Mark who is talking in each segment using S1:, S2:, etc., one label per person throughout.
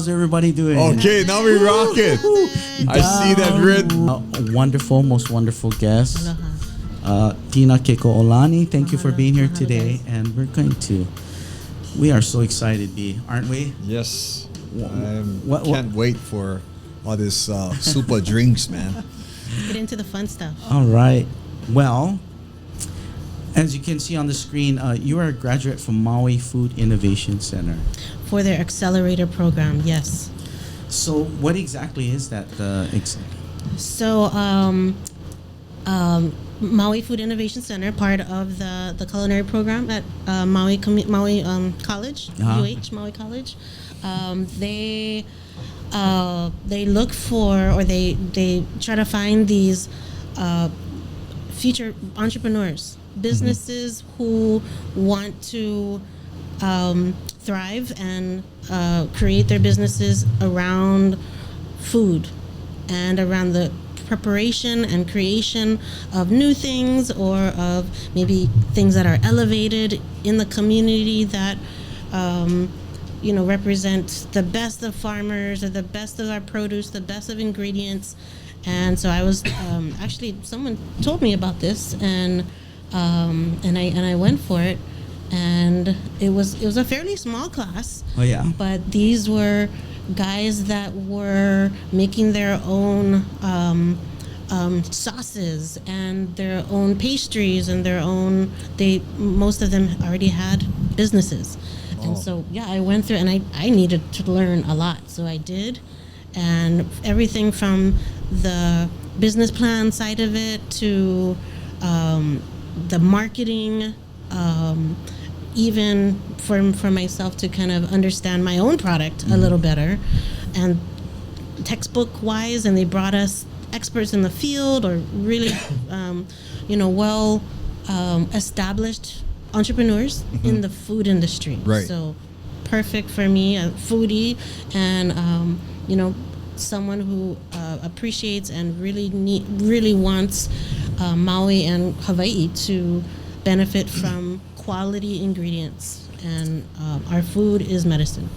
S1: How's everybody doing?
S2: Okay, now we rock it. I see that red.
S1: Wonderful, most wonderful guest.
S3: Aloha.
S1: Tina Keko'olani, thank you for
S3: Mahalo.
S1: being here
S3: Mahalo,
S1: today.
S3: guys.
S1: And we are so excited, B, aren't we?
S2: Yes, I
S1: what-
S2: can't wait for all this Supah drinks, man.
S3: Get into the fun stuff.
S1: All right. Well, as you can see on the screen, you are a graduate from Maui Food Innovation Center.
S3: For their accelerator program, yes.
S1: So what exactly is that?
S3: So, Maui Food Innovation Center, part of the culinary program at Maui College,
S1: Uh-huh.
S3: UH Maui College. They look for, or they try to find these future entrepreneurs, businesses who want to thrive and create their businesses around food and around the preparation and creation of new things, or of maybe things that are elevated in the community that represent the best of farmers, or the best of our produce, the best of ingredients. And so I was actually, someone told me about this, and I went for it, and it was a fairly small class.
S1: Oh yeah.
S3: But these were guys that were making their own sauces and their own pastries and their own. Most of them already had businesses, and so yeah, I went through, and I needed to learn a lot, so I did, and everything from the business plan side of it to the marketing. Even for myself to kind of understand my own product a little better, and textbook wise, and they brought us experts in the field, or really well established entrepreneurs in the food industry.
S2: Right.
S3: So perfect for me, a foodie, and someone who appreciates and really wants Maui and Hawaii to benefit from quality ingredients, and our food is medicine.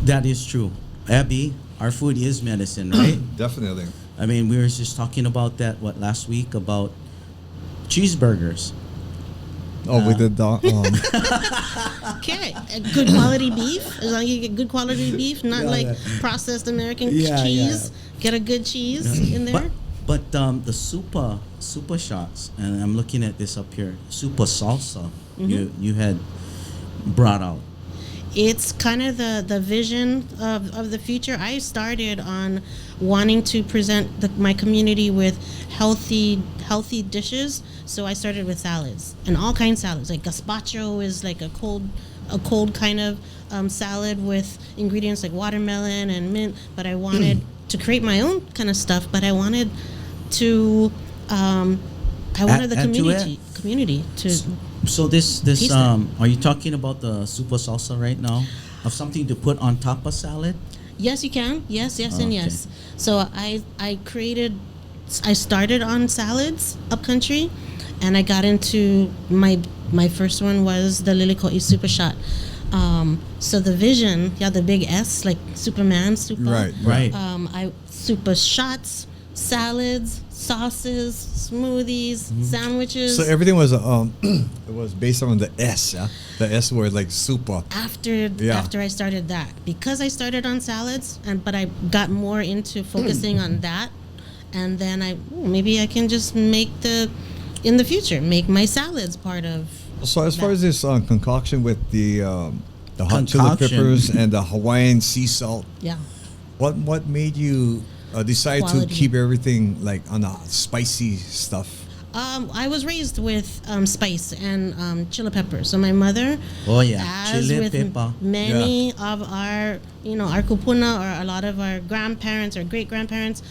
S1: That is true. Abby, our food is medicine, right?
S2: Definitely.
S1: I mean, we were just talking about that, last week, about cheeseburgers.
S2: Oh, with the dog.
S3: Okay, good quality beef. As long as you get good quality beef, not like processed American cheese. Get a good cheese in there.
S1: But the Supah shots, and I'm looking at this up here, Supah salsa, you had brought out.
S3: It's kind of the vision of the future. I started on wanting to present my community with healthy dishes, so I started with salads, and all kinds of salads. Like gazpacho is like a cold kind of salad with ingredients like watermelon and mint. But I wanted to create my own kind of stuff. But I wanted to the community to.
S1: So this
S3: taste it.
S1: Are you talking about the Supah salsa right now, of something to put on top of salad?
S3: Yes, you can. Yes, and
S1: Okay.
S3: yes. So I started on salads upcountry, and I got into my first one was the Liliko'i Supah shot. So the vision, the big S, like Superman, Supah.
S1: Right.
S3: Supah shots, salads, sauces, smoothies, sandwiches.
S2: So everything was it was based on the S, yeah? The S word, like Supah.
S3: After I started that, because I started on salads, but I got more into focusing on that, and then maybe I can just in the future make my salads part of.
S2: So as far as this concoction with the hot chili
S1: Concoction.
S2: peppers and the Hawaiian sea salt,
S3: Yeah.
S2: what made you decide to
S3: Quality.
S2: keep everything like on the spicy stuff?
S3: I was raised with spice and chili pepper. So my mother,
S1: Oh yeah,
S3: as
S1: chili
S3: with
S1: pepper.
S3: many of our, our kupuna, or a lot of our grandparents or great grandparents,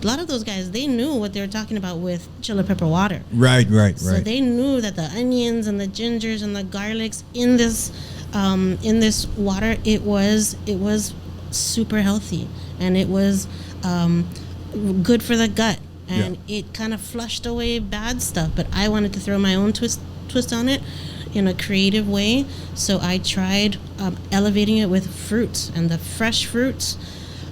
S3: a lot of those guys, they knew what they were talking about with chili pepper water.
S2: Right.
S3: So they knew that the onions and the gingers and the garlics in this water, it was super healthy, and it was good for the gut, and it kind of flushed away bad stuff. But I wanted to throw my own twist on it, in a creative way. So I tried elevating it with fruits, and the fresh fruits,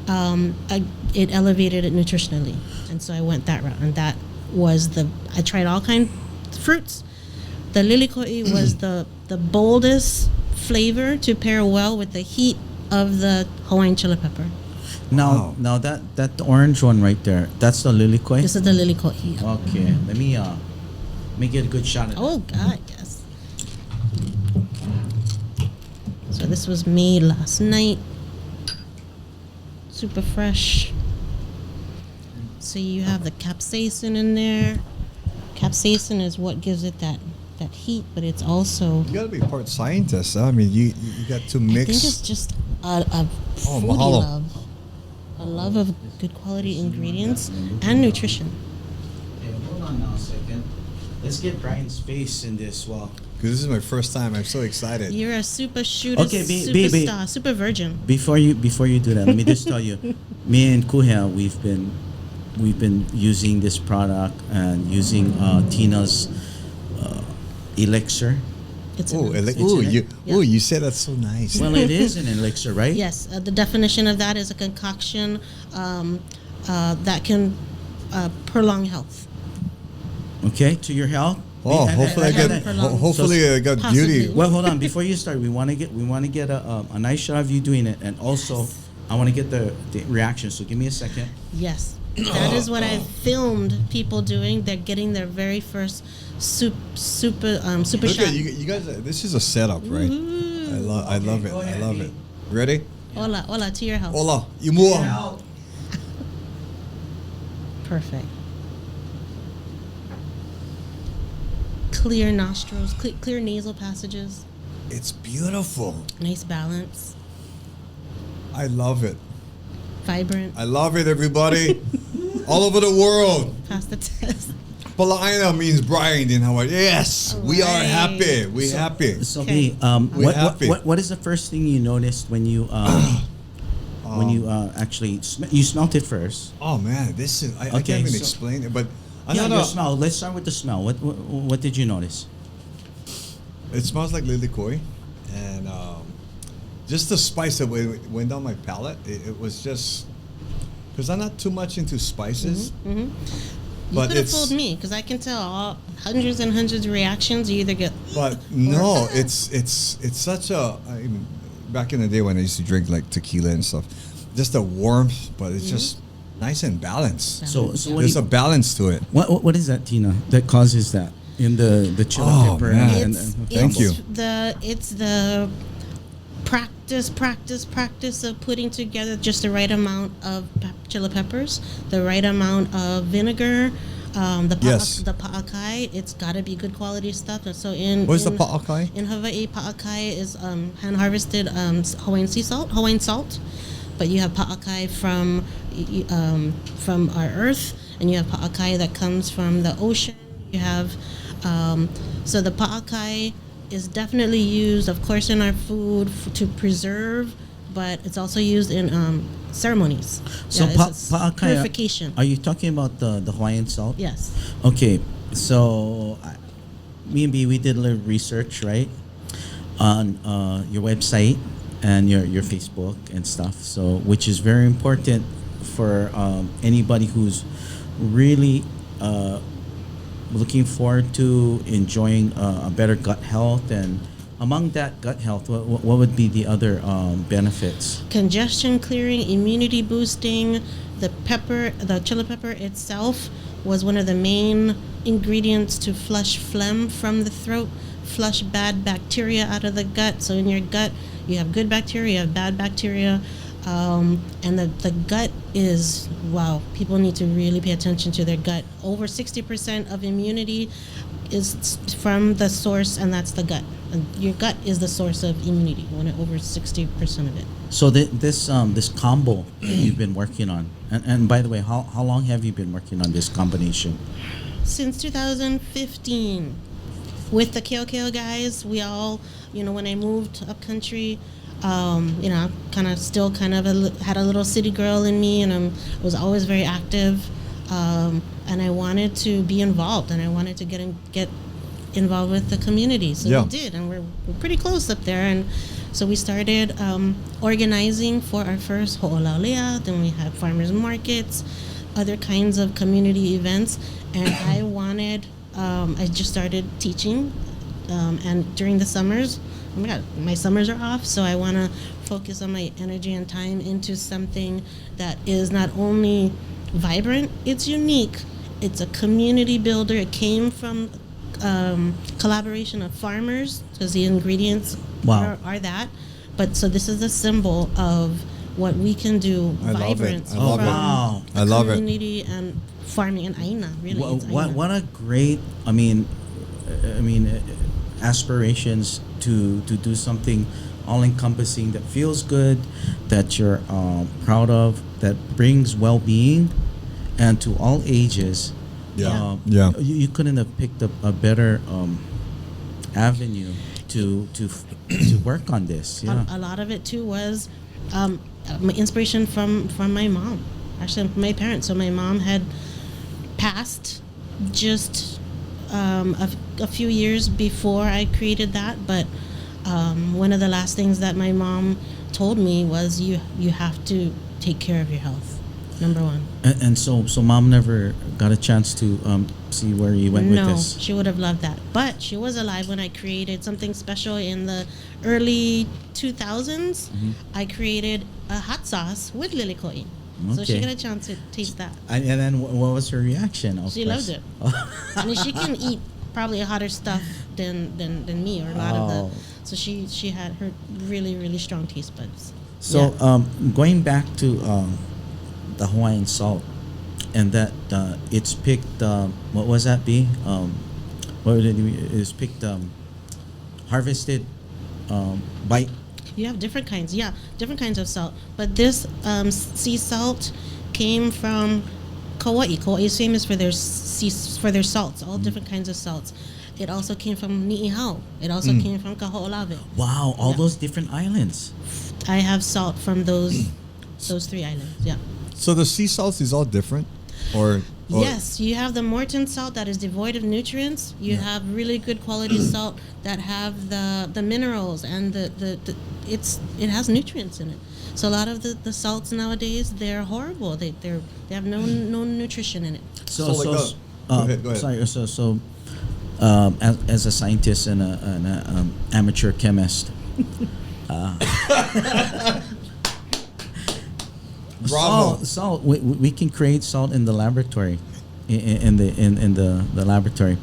S3: it elevated it nutritionally. And so I went that route, and that was I tried all kinds of fruits. The lilikoi was the boldest flavor to pair well with the heat of the Hawaiian chili pepper.
S1: Now, that orange one right there, that's the lilikoi?
S3: This is the lilikoi.
S1: Okay, let me get a good shot at
S3: Oh God, yes. So this was made last night. Super fresh. So you have the capsaicin in there. Capsaicin is what gives it that heat, but it's also,
S2: You gotta be part scientist. Huh? I mean, you got to mix.
S3: I think it's just a foodie
S2: mahalo.
S3: love. A love of good quality ingredients and nutrition.
S1: Okay, hold on now a second. Let's get Brian's face in this while.
S2: Because this is my first time. I'm so excited.
S3: You're a super shooter,
S1: Okay,
S3: superstar, super virgin.
S1: Before you do that, let me just tell you, me and Kuhea, we've been using this product and using Tina's elixir.
S3: It's
S2: Oh,
S3: an-
S2: you said that's so nice.
S1: Well, it is an elixir, right?
S3: Yes, the definition of that is a concoction that can prolong health.
S1: Okay, to your health.
S2: Oh,
S1: And-
S2: hopefully I
S1: and-
S2: get.
S1: and-
S3: prolonged.
S2: Hopefully I got
S3: Possibly.
S2: beauty.
S1: Well, hold on. Before you start, we want to get a nice shot of you doing it, and also I want to get the reaction. So give me a second.
S3: Yes, that is what I've filmed people doing. They're getting their very first super
S2: Look
S3: shot.
S2: at you guys. This is a setup, right? I love it.
S1: go
S2: I
S1: ahead,
S2: love
S1: B.
S2: it. Ready?
S3: Hola, to your health.
S2: Hola, imua.
S3: Perfect. Clear nostrils, clear nasal passages.
S2: It's beautiful.
S3: Nice balance.
S2: I love it.
S3: Vibrant.
S2: I love it, everybody. All over the world.
S3: Pass the test.
S2: Pala'aina means bride in Hawaii. Yes, we are
S3: Alright.
S2: happy. We happy.
S1: So,
S3: Okay.
S1: B,
S2: We're happy.
S1: what is the first thing you noticed when you actually you smelt it first?
S2: Oh man, this is I
S1: Okay,
S2: can't even
S1: so-
S2: explain it, but
S1: Yeah, your smell. Let's start with the smell. What did you notice?
S2: it smells like lilikoi, and just the spice that went down my palate. It was just because I'm not too much into spices.
S3: You
S2: But
S3: could have
S2: it's-
S3: fooled me because I can tell hundreds and hundreds of reactions. You either get
S2: But no, it's such a. Back in the day when I used to drink like tequila and stuff, just the warmth, but it's just nice and balanced.
S1: So what,
S2: There's a balance to it.
S1: what is that, Tina? That causes that in the chili
S2: Oh,
S1: pepper
S2: man. Thank you.
S3: It's the practice of putting together just the right amount of chili peppers, the right amount of vinegar,
S2: Yes.
S3: the pa'akai. It's got to be good quality stuff. And so in
S2: What's the
S3: in-
S2: pa'akai?
S3: In Hawaii, pa'akai is hand harvested Hawaiian salt, but you have pa'akai from our earth, and you have pa'akai that comes from the ocean. You have so the pa'akai is definitely used, of course, in our food to preserve, but it's also used in ceremonies.
S1: So
S3: it's
S1: pa'akai.
S3: purification.
S1: Are you talking about the Hawaiian salt?
S3: Yes.
S1: Okay, so me and B, we did a little research, right, on your website and your Facebook and stuff. So, which is very important for anybody who's really looking forward to enjoying a better gut health. And among that gut health, what would be the other benefits?
S3: Congestion clearing, immunity boosting. The chili pepper itself was one of the main ingredients to flush phlegm from the throat, flush bad bacteria out of the gut. So in your gut, you have good bacteria, you have bad bacteria. And the gut is, wow, people need to really pay attention to their gut. Over 60% of immunity is from the source, and that's the gut. And your gut is the source of immunity, over 60% of it.
S1: So this combo that you've been working on, and by the way, how long have you been working on this combination?
S3: Since 2015. With the Keko'olani guys, we all, when I moved up country, had a little city girl in me, and I was always very active, and I wanted to be involved, and I wanted to get involved with the community. So
S2: Yeah.
S3: we did, and we're pretty close up there. And so we started organizing for our first ho'olaulea. Then we had farmers markets, other kinds of community events. And I just started teaching. And during the summers, oh my God, my summers are off, so I want to focus on my energy and time into something that is not only vibrant, it's unique. It's a community builder. It came from collaboration of farmers, because the ingredients
S1: Wow.
S3: are that. But so this is a symbol of what we can do,
S2: I love it.
S3: vibrant
S2: I love
S3: from
S2: it.
S1: Wow.
S2: I love it.
S3: community and farming and Aina, really. it's Aina.
S1: What a great, aspirations to do something all encompassing that feels good, that you're proud of, that brings well-being, and to all ages.
S2: Yeah. Yeah.
S1: You couldn't have picked a better avenue to work on this. Yeah.
S3: A lot of it too was my inspiration from my mom, actually my parents. So my mom had passed just a few years before I created that, but one of the last things that my mom told me was you have to take care of your health, number one.
S1: And so mom never got a chance to see where you went with
S3: No,
S1: this.
S3: she would have loved that. But she was alive when I created something special in the early 2000s.
S1: Mm-hmm.
S3: I created a hot sauce with lilikoi. So she
S1: Okay.
S3: got a chance to taste that.
S1: And then what was her reaction? Of
S3: She
S1: course?
S3: loved it. I mean, she can eat probably hotter stuff than me, or a lot of
S1: Oh.
S3: the. So she had her really, really strong taste buds.
S1: So
S3: Yeah.
S1: going back to the Hawaiian salt, and that it's picked. What was that be? What did it's picked? Harvested by.
S3: You have different kinds, different kinds of salt. But this sea salt came from Kauai. Kauai is famous for their salts, all different kinds of salts. It also came from Ni'ihau. It also came from Keko'olani.
S1: Wow, all
S3: Yeah.
S1: those different islands.
S3: I have salt from those three islands. Yeah.
S2: So the sea salts is all different, or
S3: Yes, you have the Morton salt that is devoid of nutrients. You have really good quality salt that have the minerals and it has nutrients in it. So a lot of the salts nowadays, they're horrible. They have no nutrition in it.
S1: So
S2: So like go ahead.
S1: Sorry. So as a scientist and an amateur chemist.
S2: Bravo.
S1: Salt. We can create salt in the laboratory, in the laboratory.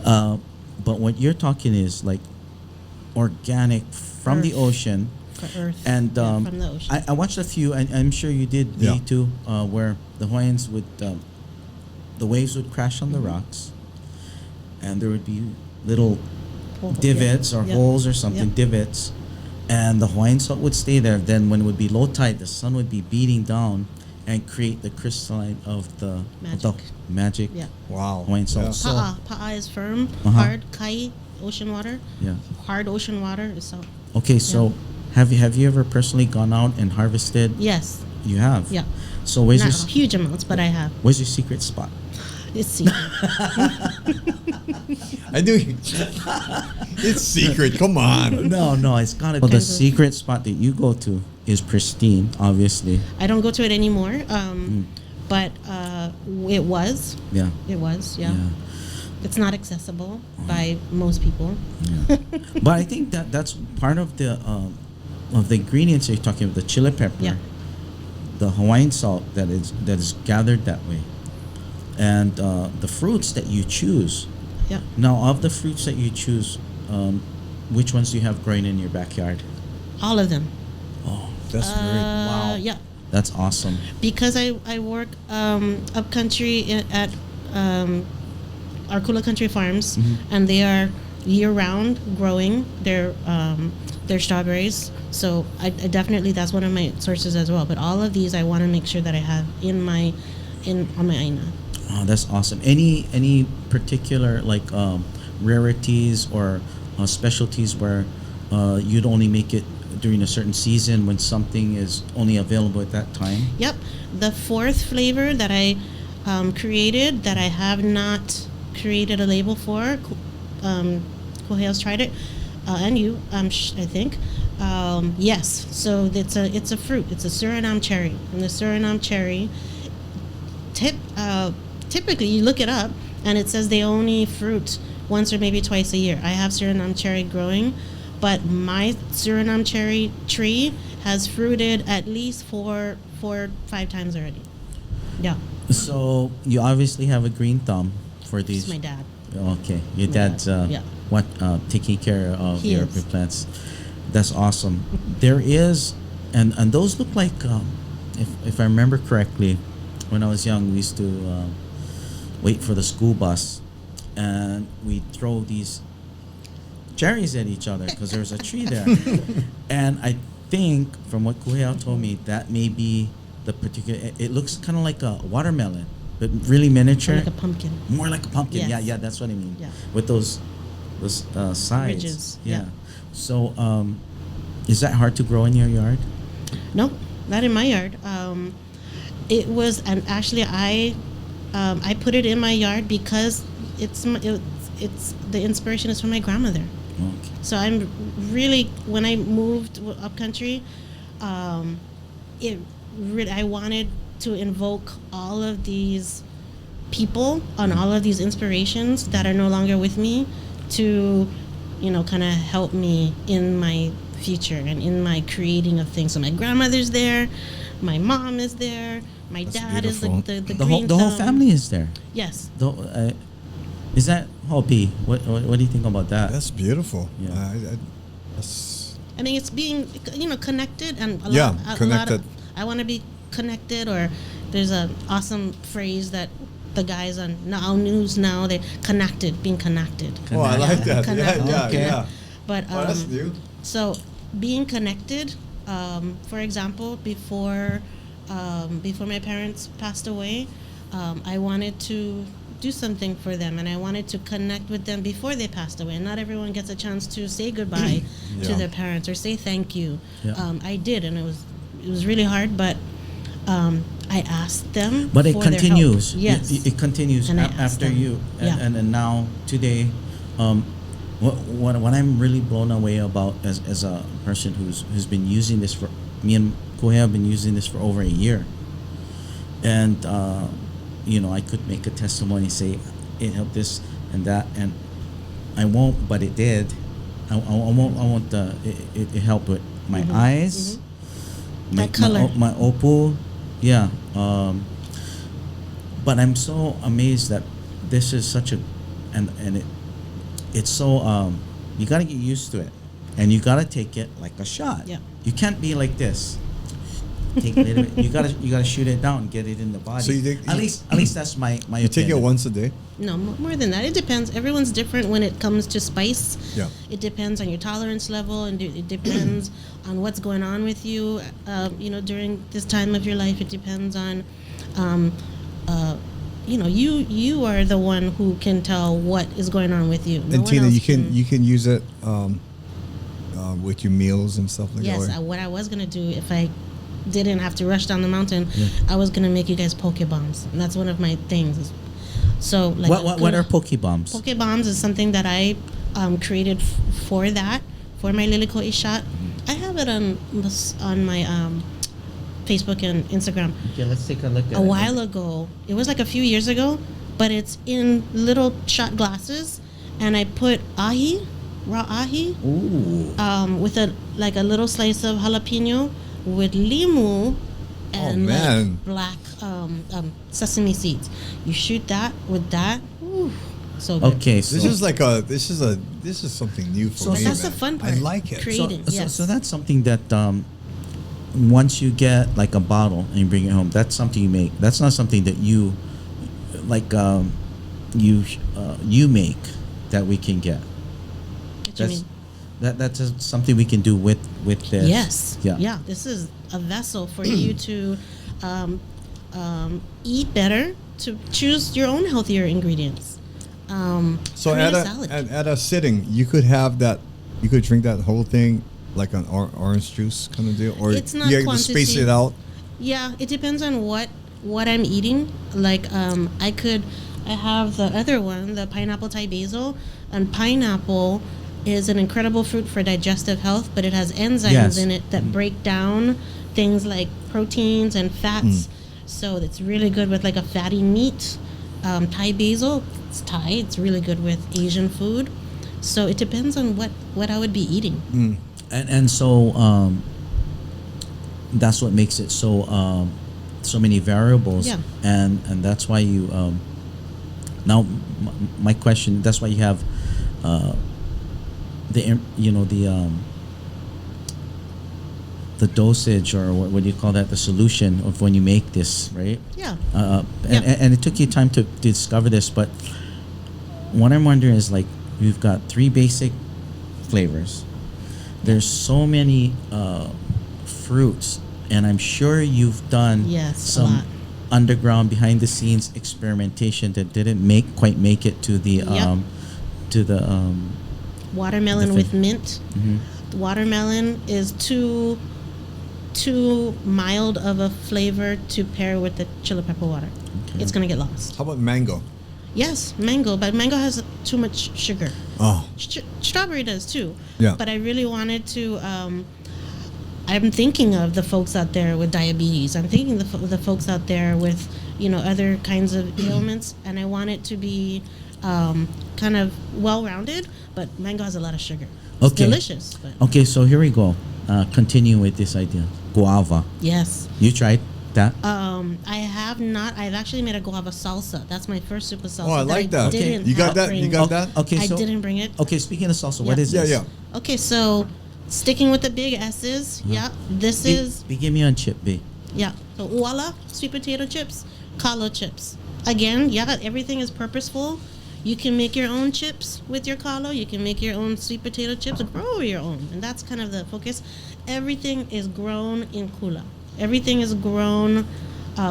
S1: But what you're talking is like organic from the
S3: Earth.
S1: ocean.
S3: For Earth,
S1: And
S3: from the ocean.
S1: I watched a few, and I'm sure you did,
S2: Yeah.
S1: too, where the Hawaiians would, the waves would crash on the rocks, and there would be little divots or
S3: Yeah.
S1: holes or something,
S3: Yeah.
S1: divots, and the Hawaiian salt would stay there. Then when it would be low tide, the sun would be beating down and create the crystalline of the magic
S3: Yeah.
S2: wow.
S1: Hawaiian salt.
S2: Yeah.
S1: So,
S3: Pa'a is firm,
S1: Uh-huh.
S3: hard. Kai, ocean water.
S1: yeah.
S3: Hard ocean water is salt.
S1: Okay, so have you ever personally gone out and harvested?
S3: Yes.
S1: You have?
S3: Yeah.
S1: So where's
S3: Not
S1: your
S3: huge amounts, but I have.
S1: where's your secret spot?
S3: It's secret.
S2: I do. It's secret. Come on.
S1: No, it's gotta be. The
S3: Kinds of-
S1: secret spot that you go to is pristine, obviously.
S3: I don't go to it anymore. But it was.
S1: Yeah.
S3: It was. Yeah. It's not accessible by most people.
S1: Yeah. But I think that's part of the ingredients you're talking about, the chili pepper,
S3: Yeah.
S1: the Hawaiian salt that is gathered that way, and the fruits that you choose.
S3: Yeah.
S1: Now, of the fruits that you choose, which ones do you have growing in your backyard?
S3: All of them.
S1: Oh,
S2: That's great.
S1: Wow.
S3: Yeah.
S1: that's awesome.
S3: Because I work up country at Arcula Country Farms, and they are year round growing their strawberries. So I definitely, that's one of my sources as well. But all of these I want to make sure that I have on my Aina.
S1: Oh, that's awesome. Any particular like rarities or specialties where you'd only make it during a certain season when something is only available at that time?
S3: Yep. The fourth flavor that I created that I have not created a label for, Jorge has tried it, and you, I think. Yes, so it's a fruit. It's a Suriname cherry, and the Suriname cherry. Typically, you look it up, and it says they only fruit once or maybe twice a year. I have Suriname cherry growing, but my Suriname cherry tree has fruited at least 4 or 5 times already. Yeah.
S1: So you obviously have a green thumb for these.
S3: It's my dad.
S1: Okay, your
S3: My
S1: dad's
S3: dad, yeah.
S1: taking care of
S3: He
S1: your
S3: is.
S1: plants. That's awesome. There is, and those look like, if I remember correctly, when I was young, we used to wait for the school bus, and we throw these cherries at each other because there's a tree there. And I think, from what Kuheo told me, that may be the particular. It looks kind of like a watermelon, but really miniature.
S3: Or like a pumpkin.
S1: More like a pumpkin.
S3: Yes.
S1: Yeah, that's what I mean.
S3: Yeah.
S1: With those sides.
S3: Ridges,
S1: Yeah.
S3: yeah.
S1: So, is that hard to grow in your yard?
S3: No, not in my yard. It was, and actually, I put it in my yard because it's the inspiration is from my grandmother.
S1: Okay.
S3: So I'm really, when I moved up country, I wanted to invoke all of these people and all of these inspirations that are no longer with me to, kind of help me in my future and in my creating of things. So my grandmother's there, my mom is there, my
S2: That's
S3: dad
S2: beautiful.
S3: is the
S1: The whole
S3: green thumb.
S1: family is there.
S3: Yes.
S1: Is that Hopi? What do you think about that?
S2: That's beautiful.
S1: Yeah.
S2: That's
S3: I mean, it's being, connected and
S2: connected.
S3: I want to be connected, or there's an awesome phrase that the guys on Now News now, they're being connected.
S2: Oh, I like that.
S3: Connected.
S2: Yeah,
S1: Okay.
S2: yeah.
S3: But
S2: Oh, that's new.
S3: so being connected, for example, before my parents passed away, I wanted to do something for them, and I wanted to connect with them before they passed away. And not everyone gets a chance to say goodbye to
S2: Yeah.
S3: their parents or say thank you.
S1: Yeah.
S3: I did, and it was really hard, but I asked them.
S1: But it
S3: for their help.
S1: continues.
S3: Yes.
S1: It continues
S3: And I asked
S1: after
S3: them.
S1: you,
S3: Yeah.
S1: and now today, what I'm really blown away about as a person who's been using this for, me and Kuheo have been using this for over a year, and I could make a testimony, say it helped this and that, and I won't, but it did. I won't. It helped with my eyes.
S3: That color.
S1: My opal, yeah. But I'm so amazed that this is such a, and it's so you gotta get used to it, and you gotta take it like a shot.
S3: Yeah.
S1: You can't be like this. Take a little bit. You gotta shoot it down, get it in the body.
S2: So you think-
S1: at least that's my
S2: You take it
S1: opinion.
S2: once a day.
S3: No, more than that. It depends. Everyone's different when it comes to spice.
S2: Yeah.
S3: It depends on your tolerance level, and it depends on what's going on with you. During this time of your life, it depends on, you are the one who can tell what is going on with you. No
S2: And
S3: one
S2: Tina,
S3: else
S2: you can use it with your meals and stuff like
S3: Yes,
S2: that.
S3: what I was gonna do if I didn't have to rush down the mountain,
S1: Yeah.
S3: I was gonna make you guys poke bombs, and that's one of my things. So like,
S1: What are poke bombs?
S3: Poke bombs is something that I created for my Lilikoi shot. I have it on my Facebook and Instagram.
S1: Okay, let's take a look at
S3: A while ago, it was like a few years ago, but it's in little shot glasses, and I put raw ahi,
S2: Ooh.
S3: with a little slice of jalapeno with limu and
S2: man.
S3: black sesame seeds. You shoot that with that. Ooh, so good.
S1: Okay, so
S2: This is something new for
S3: But
S2: me.
S3: that's the
S2: man.
S3: fun part.
S2: I like it.
S3: Creating. Yes.
S1: So that's something that once you get like a bottle and you bring it home, that's something you make. That's not something that you you make that we can get.
S3: What you mean?
S1: That's something we can do with this.
S3: Yes.
S1: Yeah.
S3: Yeah. This is a vessel for you to eat better, to choose your own healthier ingredients.
S2: So
S3: create
S2: at
S3: a salad.
S2: at a sitting, you could have that. You could drink that whole thing like an orange juice kind of deal, or
S3: It's not
S2: you have to space
S3: quantity.
S2: it out.
S3: Yeah, it depends on what I'm eating. Like I could I have the other one, the pineapple Thai basil, and pineapple is an incredible fruit for digestive health, but it has enzymes
S1: Yes.
S3: in it that break down things like proteins and fats. So it's really good with like a fatty meat. Thai basil, it's Thai. It's really good with Asian food. So it depends on what I would be eating.
S1: And so that's what makes it so so many variables.
S3: Yeah.
S1: And that's why you now my question, that's why you have the dosage, or what do you call that, the solution of when you make this, right?
S3: Yeah.
S1: And it took you time to discover this, but what I'm wondering is, like, you've got 3 basic flavors. There's so many fruits, and I'm sure you've done
S3: Yes, a lot.
S1: some underground, behind the scenes experimentation that didn't quite make it to the
S3: Watermelon
S1: The
S3: with
S1: thing.
S3: mint. The watermelon is too mild of a flavor to pair with the chili pepper water.
S1: Okay.
S3: It's gonna get lost.
S2: How about mango?
S3: Yes, mango, but mango has too much sugar.
S2: Oh,
S3: Strawberry does too.
S2: Yeah.
S3: But I really wanted to. I'm thinking of the folks out there with diabetes. I'm thinking the folks out there with other kinds of ailments, and I want it to be kind of well-rounded. But mango has a lot of sugar. It's
S1: Okay.
S3: delicious. But
S1: Okay, so here we go. Continue with this idea. Guava.
S3: yes.
S1: You tried that?
S3: I have not. I've actually made a guava salsa. That's my first super salsa.
S2: I like that.
S3: Didn't
S2: You got that?
S3: bring.
S2: You got that?
S1: Okay,
S3: I
S1: so
S3: didn't bring it.
S1: okay. Speaking of salsa, what
S3: Yeah.
S1: is
S2: Yeah,
S1: this?
S2: yeah.
S3: Okay, so sticking with the big S's. Yeah, this is
S1: Give me on chip, B.
S3: yeah. So voila, sweet potato chips, kalo chips. Again, yeah, everything is purposeful. You can make your own chips with your kalo. You can make your own sweet potato chips and grow your own, and that's kind of the focus. Everything is grown in kula. Everything is grown,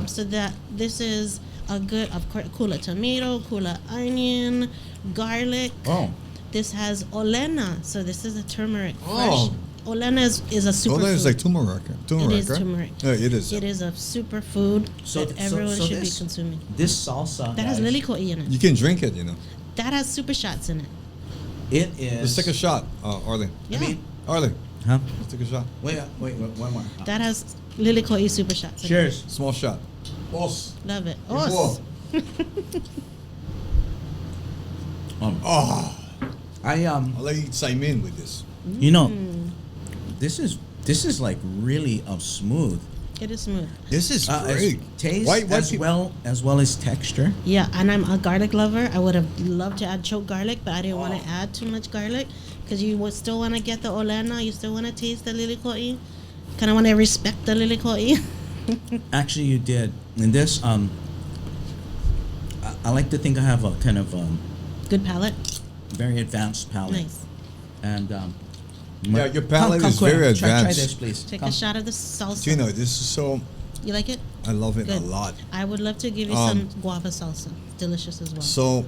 S3: so that this is a good, of course, kula tomato, kula onion, garlic.
S1: Oh.
S3: This has olena, so this is a turmeric.
S2: Oh.
S3: Fresh. Olena is a superfood.
S2: Olena is like turmeric.
S3: It is
S2: right?
S3: turmeric.
S2: Yeah, it is.
S3: It is a superfood that everyone should be consuming.
S1: This salsa
S3: That has
S1: guys,
S3: lilikoi in it.
S2: You can drink it,
S3: That has super shots in it.
S1: It is.
S2: Let's take a shot, Arlie.
S3: Yeah.
S2: Arlie,
S1: Huh?
S2: let's take a shot.
S1: Wait, one more.
S3: That has lilikoi super shots in
S1: Cheers.
S2: Small shot. Os.
S3: it. Love it.
S2: Whoa. Oh, I'll let you chime in with this.
S1: You know, this is like really smooth.
S3: It is smooth.
S2: This is
S1: As
S2: great.
S1: taste
S2: Why
S1: as well as texture.
S3: Yeah, and I'm a garlic lover. I would have loved to add chopped garlic, but I didn't want to add too much garlic because you would still want to get the olena. You still want to taste the lilikoi. Kind of want to respect the lilikoi.
S1: Actually, you did. And this, I like to think I have a kind of
S3: Good palate.
S1: very advanced palate.
S3: Nice.
S1: And
S2: Yeah, your palate is
S1: quick.
S2: very
S1: Try
S2: advanced.
S1: this, please.
S3: Take
S1: Come.
S3: a shot of the salsa.
S2: Gino, this is so.
S3: You like it?
S2: I love it
S3: Good.
S2: a lot.
S3: I would love to give you some guava salsa. Delicious as well.
S2: So,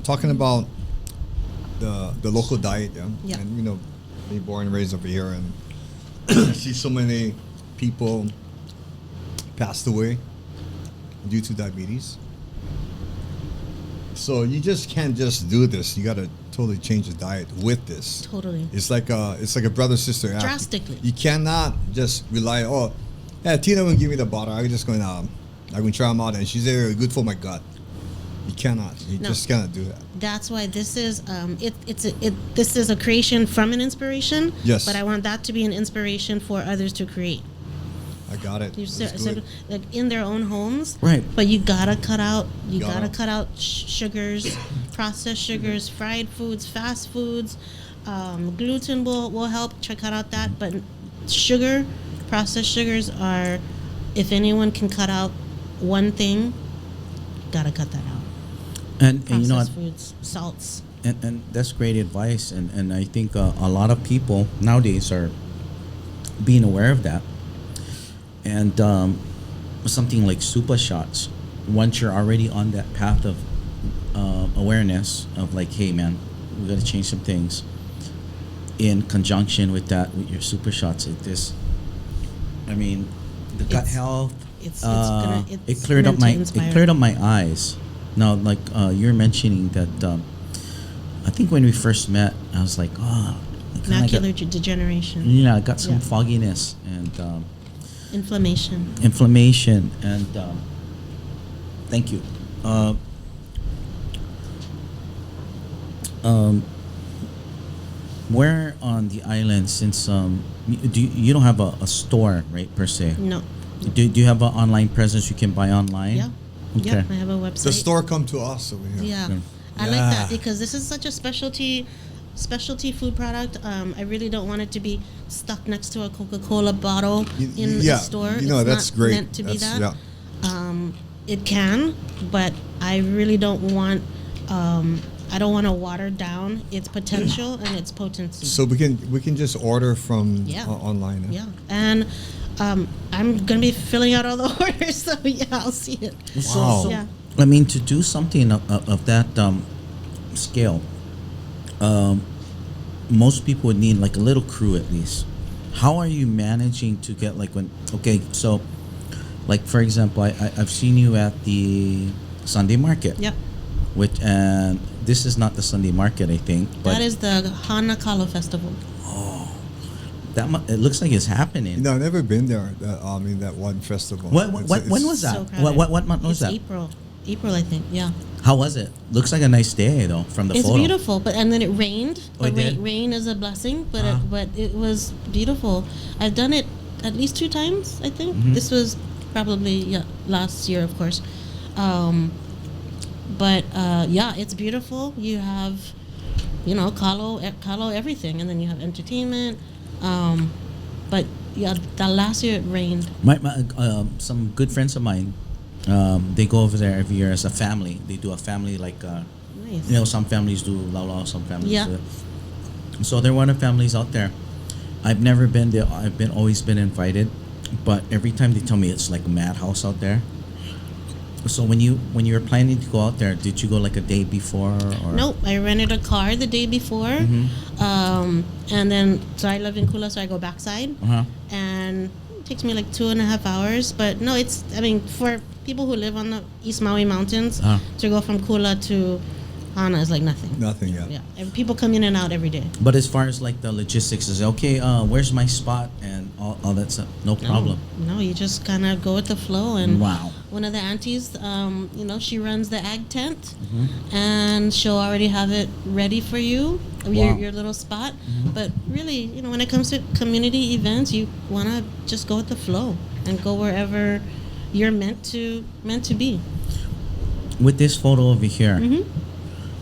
S2: talking about the local diet, yeah,
S3: Yeah.
S2: and being born and raised over here, and see so many people passed away due to diabetes. So you just can't just do this. You got to totally change the diet with this.
S3: Totally.
S2: It's like a brother sister act.
S3: Drastically.
S2: You cannot just rely. Oh, yeah, Tina will give me the bottle. I'm just going to try them out, and she's very good for my gut. You cannot. You
S3: No.
S2: just cannot do that.
S3: That's why this is this is a creation from an inspiration.
S2: Yes.
S3: But I want that to be an inspiration for others to create.
S2: I got it.
S3: You
S2: That's
S3: said,
S2: good.
S3: like in their own homes.
S1: Right.
S3: But you gotta cut out. You
S2: Gotta.
S3: gotta cut out sugars, processed sugars, fried foods, fast foods. Gluten will help. Cut out that. But sugar, processed sugars are. If anyone can cut out one thing, gotta cut that out.
S1: And you know what?
S3: Processed foods, salts.
S1: And that's great advice. And I think a lot of people nowadays are being aware of that. And something like Supah shots, once you're already on that path of awareness of like, hey man, we got to change some things. In conjunction with that, with your Supah shots, the gut health, it cleared up my eyes. Now, like you're mentioning that, I think when we first met, I was like, oh,
S3: macular degeneration.
S1: Yeah, I got some fogginess and
S3: inflammation,
S1: and thank you. Where on the island, since you don't have a store, right, per se?
S3: No.
S1: Do you have an online presence you can buy online?
S3: Yeah.
S1: Okay.
S3: Yep, I have a website.
S2: The store come to us over here.
S3: Yeah. I like that because this is such a specialty food product. I really don't want it to be stuck next to a Coca-Cola bottle in a store.
S2: You know,
S3: it's
S2: that's
S3: not
S2: great.
S3: meant to be that.
S2: Yeah.
S3: It can, but I really don't want. I don't want to water down its potential and its potency.
S2: So we can just order from online.
S3: Yeah, and I'm gonna be filling out all the orders, so yeah, I'll see it.
S2: Wow.
S1: So,
S3: Yeah.
S1: I mean, to do something of that scale, most people would need like a little crew at least. How are you managing to get so like for example, I've seen you at the Sunday market.
S3: Yep.
S1: And this is not the Sunday market, I think. But
S3: That is the Hana Kalo Festival.
S1: it looks like it's happening.
S2: No, I've never been there. That one festival.
S1: When was that?
S3: So crowded.
S1: What month was
S3: It's
S1: that?
S3: April, I think. Yeah.
S1: How was it? Looks like a nice day though from the
S3: It's
S1: photo.
S3: beautiful, and then it rained.
S1: Oh, it did?
S3: Rain is a blessing, but it was beautiful. I've done it at least 2 times, I think.
S1: Mhm.
S3: This was probably last year, of course. But it's beautiful. You have, kalo everything, and then you have entertainment. But yeah, the last year it rained.
S1: My some good friends of mine, they go over there every year as a family. They do a family
S3: Nice.
S1: some families do lao, some families
S3: Yeah.
S1: do. So they're one of the families out there. I've never been there. I've always been invited, but every time they tell me it's like a madhouse out there. So when you were planning to go out there, did you go like a day before? Or?
S3: Nope, I rented a car the day before, and then so I live in Kula, so I go backside, and it takes me like 2.5 hours. But no, for people who live on the East Maui Mountains, to go from Kula to Hana is like nothing.
S2: Nothing, yeah.
S3: Yeah, and people come in and out every day.
S1: But as far as like the logistics is okay, where's my spot and all that stuff? No problem.
S3: No, you just kind of go with the flow. And
S1: Wow.
S3: one of the aunties, she runs the ag tent, and she'll already have it ready for you, your little spot. But really, when it comes to community events, you want to just go with the flow and go wherever you're meant to be.
S1: With this photo over here,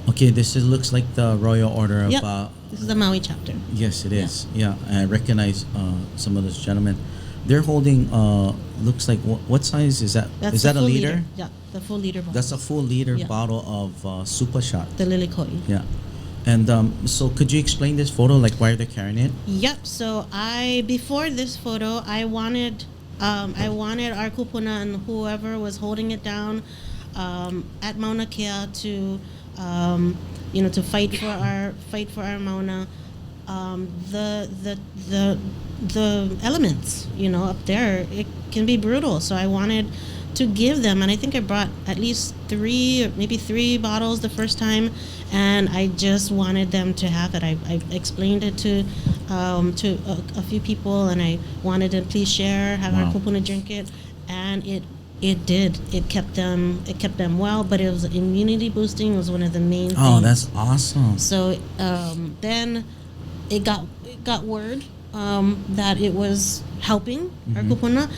S1: okay, looks like the Royal Order of.
S3: Yep. This is the Maui chapter.
S1: Yes, it is. Yeah, I recognize some of those gentlemen. They're holding. Looks like what size is that?
S3: That's
S1: Is
S3: the
S1: that a
S3: full
S1: liter?
S3: Yeah, the full liter bottle.
S1: That's a full liter
S3: Yeah.
S1: bottle of Supah shot.
S3: The lily koi.
S1: Yeah, and so could you explain this photo? Like why they're carrying it?
S3: Yep. So before this photo, I wanted our kupuna and whoever was holding it down at Mauna Kea to to fight for our Mauna. The elements, up there, it can be brutal. So I wanted to give them, and I think I brought at least 3 or maybe 3 bottles the first time, and I just wanted them to have it. I explained it to a few people, and I wanted to please share, have our kupuna drink it, and it did. It kept them well, but it was immunity boosting was one of the main things.
S1: Oh, that's awesome.
S3: So then it got word that it was helping our kupuna.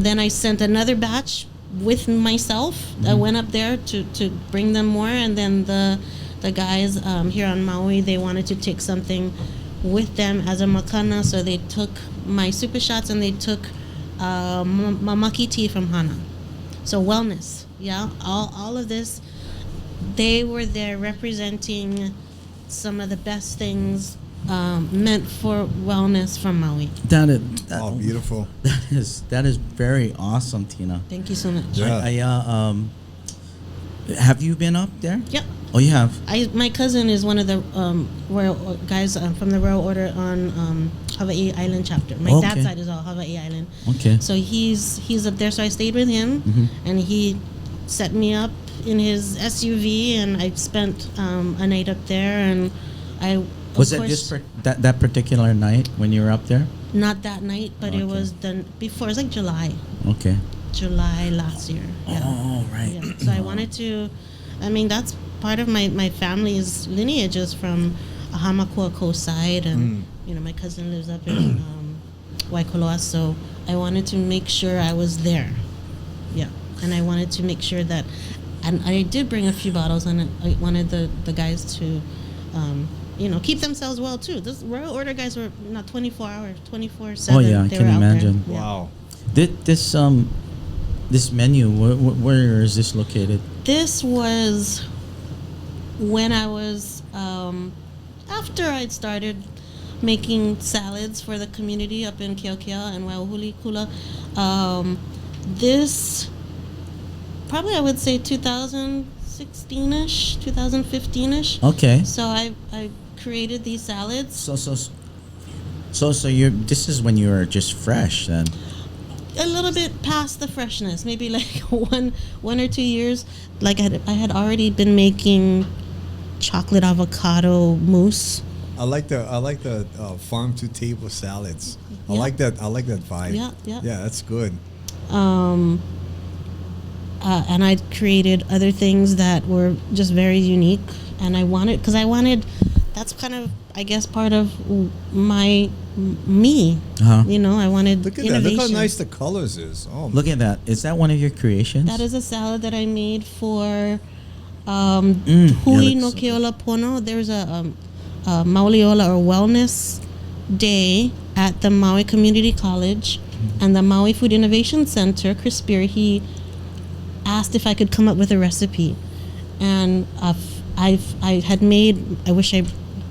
S3: Then I sent another batch with myself. I went up there to bring them more, and then the guys here on Maui, they wanted to take something with them as a makana, so they took my super shots and they took mamaki tea from Hana. So wellness, all of this, they were there representing some of the best things meant for wellness from Maui.
S2: Beautiful.
S1: That is very awesome, Tina.
S3: Thank you so much.
S2: Yeah.
S1: Have you been up there?
S3: Yep.
S1: Oh, you have.
S3: My cousin is one of the royal guys from the Royal Order on Hawaii Island chapter. My
S1: Okay.
S3: dad's side is all Hawaii Island.
S1: Okay.
S3: So he's up there. So I stayed with him, and he set me up in his SUV, and I spent a night up there. And I
S1: Was it that particular night when you were up there?
S3: not that night, but
S1: Okay.
S3: it was done before. It was like
S1: Okay.
S3: July last year. Yeah.
S1: Oh, right.
S3: Yeah. So I wanted to. I mean, that's part of my family's lineage is from Hamakua Coast side, and my cousin lives up in Waikoloa. So I wanted to make sure I was there. Yeah, and I wanted to make sure that, and I did bring a few bottles, and I wanted the guys to, keep themselves well too. This Royal Order guys were not 24 hours, 24/7.
S1: Oh, yeah, I
S3: They
S1: can
S3: were out there.
S1: imagine.
S3: Yeah.
S2: Wow.
S1: This menu, where is this located?
S3: This was when I was after I'd started making salads for the community up in Keokia and Wailuku. This probably I would say 2016ish, 2015ish.
S1: Okay.
S3: So I created these salads.
S1: So you this is when you were just fresh then.
S3: A little bit past the freshness, maybe like one or 2 years. Like I had already been making chocolate avocado mousse.
S2: I like the farm to table salads. I
S3: Yeah.
S2: like that vibe.
S3: Yeah, yeah.
S2: Yeah, that's good.
S3: And I created other things that were just very unique. And I wanted, that's kind of, I guess, part of me.
S1: Uh-huh.
S3: I wanted
S2: Look at
S3: innovation.
S2: that. Look how nice the colors is. Oh,
S1: Look at that. Is that one of your creations?
S3: That is a salad that I made for
S1: yeah,
S3: Hui no
S1: that's-
S3: Keola Pono. There's a Mauliola or Wellness Day at the Maui Community College and the Maui Food Innovation Center. Chris Spear, he asked if I could come up with a recipe, and I wish I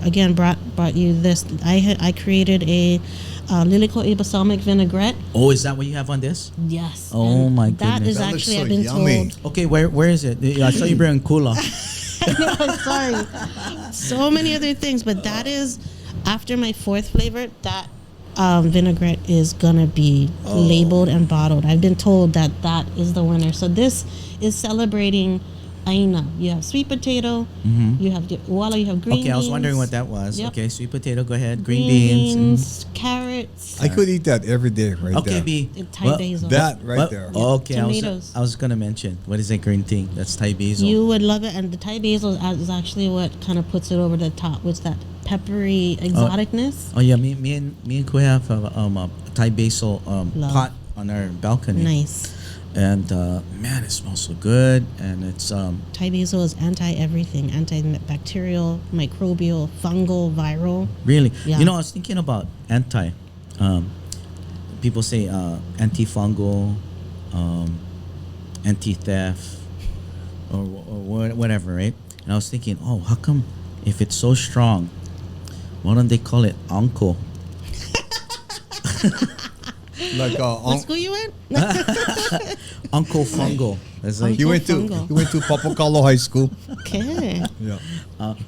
S3: again brought you this. I created a Lilikoi balsamic vinaigrette.
S1: Oh, is that what you have on this?
S3: Yes.
S1: Oh,
S3: and
S1: my
S3: That
S1: goodness.
S3: is
S2: That looks
S3: actually
S2: so
S3: I've been
S2: yummy.
S3: told.
S1: Okay, where is it? I saw you bring kula.
S3: I'm sorry. So many other things, but that is after my fourth flavor. That vinaigrette is gonna be labeled and bottled. I've been told that is the winner. So this is celebrating aina. You have sweet potato. You have wala. You have green.
S1: Okay, I was wondering
S3: beans,
S1: what that was.
S3: Yep.
S1: Okay, sweet potato, go ahead. Green beans.
S3: carrots.
S2: I could eat that every day right
S1: Okay,
S2: there.
S1: B.
S3: Thai basil.
S2: That right there.
S1: Okay,
S3: Tomatoes.
S1: I was gonna mention, what is that green thing? That's Thai basil.
S3: You would love it, and the Thai basil is actually what kind of puts it over the top with that peppery exoticness.
S1: Oh yeah, me and Kui have a Thai basil
S3: Love.
S1: pot on our balcony.
S3: Nice.
S1: And man, it smells so good, and it's
S3: Thai basil is anti-everything, antibacterial, microbial, fungal, viral.
S1: really.
S3: Yeah.
S1: You know, I was thinking about anti. People say antifungal, anti-theft, or whatever, right? And I was thinking, oh, how come if it's so strong, why don't they call it Anko?
S2: Like
S3: What school you in?
S1: Uncle Fungal. It's like
S2: he went to Papakalo High School.
S3: Okay.
S2: Yeah.
S1: Uncle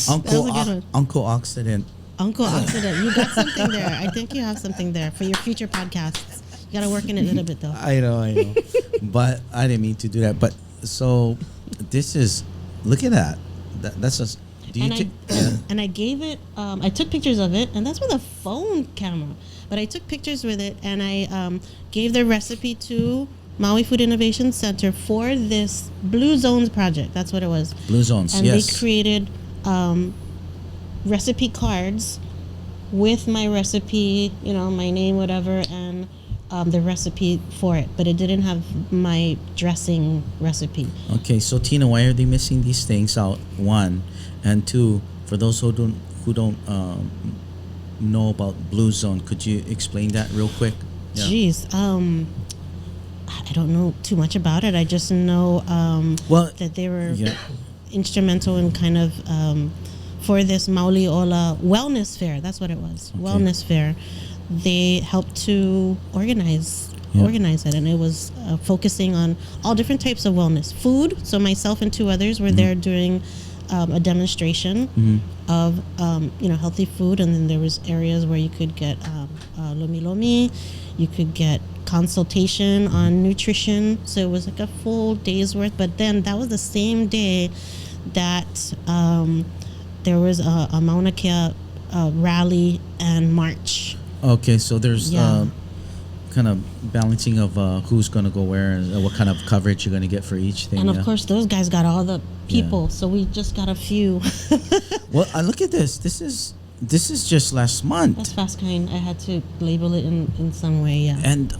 S3: a good one.
S1: Uncle Oxidant.
S3: Uncle Oxidant. You got something there. I think you have something there for your future podcasts. You got to work in it a little bit, though.
S1: I know. But I didn't mean to do that. But so this is, look at that. That's just. Do you
S3: And I gave it, I took pictures of it, and that's with a phone camera. But I took pictures with it, and I gave the recipe to Maui Food Innovation Center for this Blue Zones project. That's what it was.
S1: Blue Zones,
S3: and
S1: yes.
S3: they created recipe cards with my recipe, my name, whatever, and the recipe for it. But it didn't have my dressing recipe.
S1: Okay, so Tina, why are they missing these things out? One, and two, for those who don't know about Blue Zone, could you explain that real quick? Yeah.
S3: Jeez, I don't know too much about it. I just know that they were instrumental in kind of for this Mauliola Wellness Fair. That's what it was.
S1: Okay.
S3: Wellness Fair. They helped to organize it, and it was focusing on all different types of wellness. Food. So myself and two others were there doing a demonstration of healthy food, and then there was areas where you could get lomi lomi, you could get consultation on nutrition. So it was like a full day's worth. But then that was the same day that there was a Mauna Kea rally and march.
S1: Okay, so there's
S3: Yeah.
S1: kind of balancing of who's going to go where and what kind of coverage you're going to get for each thing.
S3: And of
S1: yeah.
S3: course, those guys got all the people, so we just got a few.
S1: Well, look at this. This is just last month.
S3: That's fast kind. I had to label it in some way, yeah.
S1: And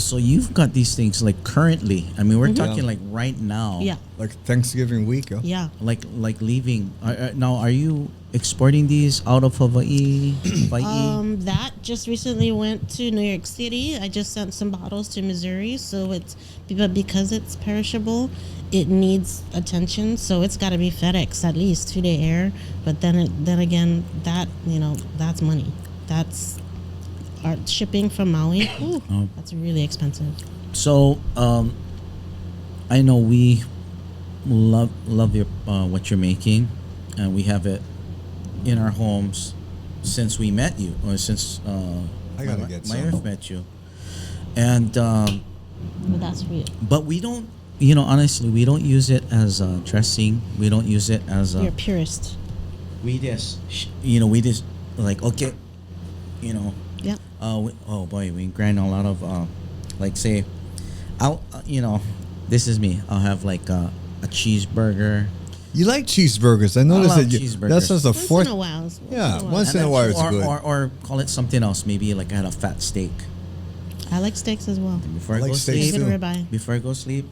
S1: so you've got these things like currently. I mean, we're talking like right now.
S3: Yeah,
S2: Like Thanksgiving week. Huh?
S3: yeah.
S1: Like leaving. Now, are you exporting these out of Hawaii?
S3: That just recently went to New York City. I just sent some bottles to Missouri, so but because it's perishable, it needs attention. So it's got to be FedEx at least 2-day air. But then again, that that's money. That's our shipping from Maui. Ooh, that's really expensive.
S1: So I know we love your what you're making, and we have it in our homes since we met you, or since
S2: I gotta get
S1: my
S2: some.
S1: wife met you, and
S3: But that's real.
S1: but we don't, honestly, we don't use it as dressing. We don't use it as
S3: You're a purist.
S1: we just we just like okay,
S3: Yeah.
S1: oh boy, we grind a lot of like say, I'll this is me. I'll have like a cheeseburger.
S2: You like cheeseburgers? I noticed
S1: love
S2: that.
S1: cheeseburgers.
S2: That's just the
S3: Once
S2: fourth.
S3: in a while.
S2: Yeah, once in a
S1: And
S2: while
S1: then-
S2: it's
S1: or,
S2: good.
S1: or call it something else. Maybe like I had a fat steak.
S3: I like steaks as well.
S1: Before I
S2: like
S1: go
S2: steaks
S1: sleep,
S3: Good
S2: too.
S3: ribeye.
S1: before I go sleep,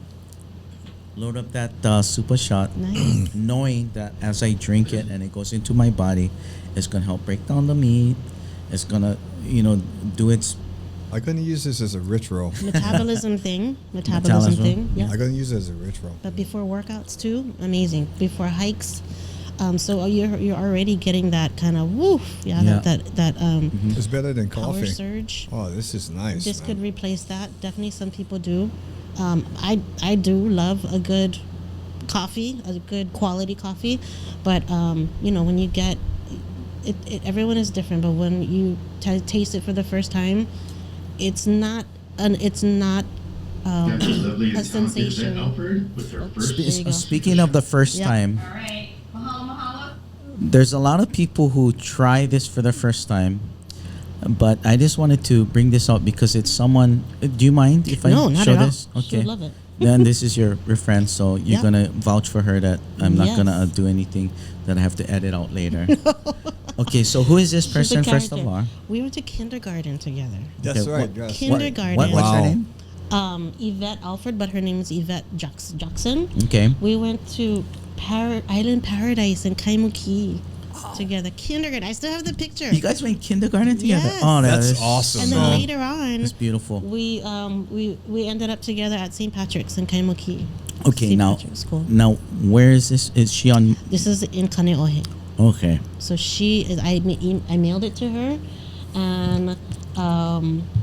S1: load up that Supah shot,
S3: Nice.
S1: knowing that as I drink it and it goes into my body, it's gonna help break down the meat. It's gonna, do its.
S2: I'm gonna use this as a ritual.
S3: Metabolism thing.
S1: Metabolism.
S3: Thing. Yeah.
S2: I'm gonna use it as a ritual.
S3: But before workouts too, amazing. Before hikes, so you're already getting that kind of woof. Yeah.
S1: Yeah.
S3: That
S2: It's better than
S3: power
S2: coffee.
S3: surge.
S2: Oh, this is nice.
S3: This
S2: man.
S3: could replace that. Definitely, some people do. I do love a good coffee, a good quality coffee, but when you get it, everyone is different. But when you taste it for the first time, it's not a sensation. There you go.
S1: Speaking of the first
S3: Yeah.
S1: time,
S4: All right. Mahalo, mahalo.
S1: there's a lot of people who try this for the first time, but I just wanted to bring this out because it's someone. Do you mind if I
S3: No, not
S1: show
S3: at all.
S1: this?
S3: She would love it.
S1: Then this is your friend, so you're
S3: Yeah.
S1: gonna vouch for her that I'm not
S3: Yes.
S1: gonna do anything that I have to edit out later. Okay, so who is this
S3: She's a
S1: person first of
S3: character.
S1: all?
S3: We went to kindergarten together.
S2: That's
S1: Okay,
S2: right.
S1: what-
S2: Yes.
S3: Kindergarten.
S1: What's her
S2: Wow.
S1: name?
S3: Yvette Alfred, but her name is Yvette Jackson.
S1: Okay.
S3: We went to Island Paradise in Kaimuki together. Kindergarten. I still have the picture.
S1: You guys went kindergarten together?
S3: Yes.
S1: Oh,
S2: That's
S1: is
S2: awesome.
S3: and then
S2: man.
S3: later on,
S1: That's beautiful.
S3: we ended up together at St. Patrick's in Kaimuki.
S1: Okay,
S3: St.
S1: now
S3: Patrick's School.
S1: now where is this? Is she on?
S3: This is in Kaneohe.
S1: Okay.
S3: So she is. I mailed it to her, and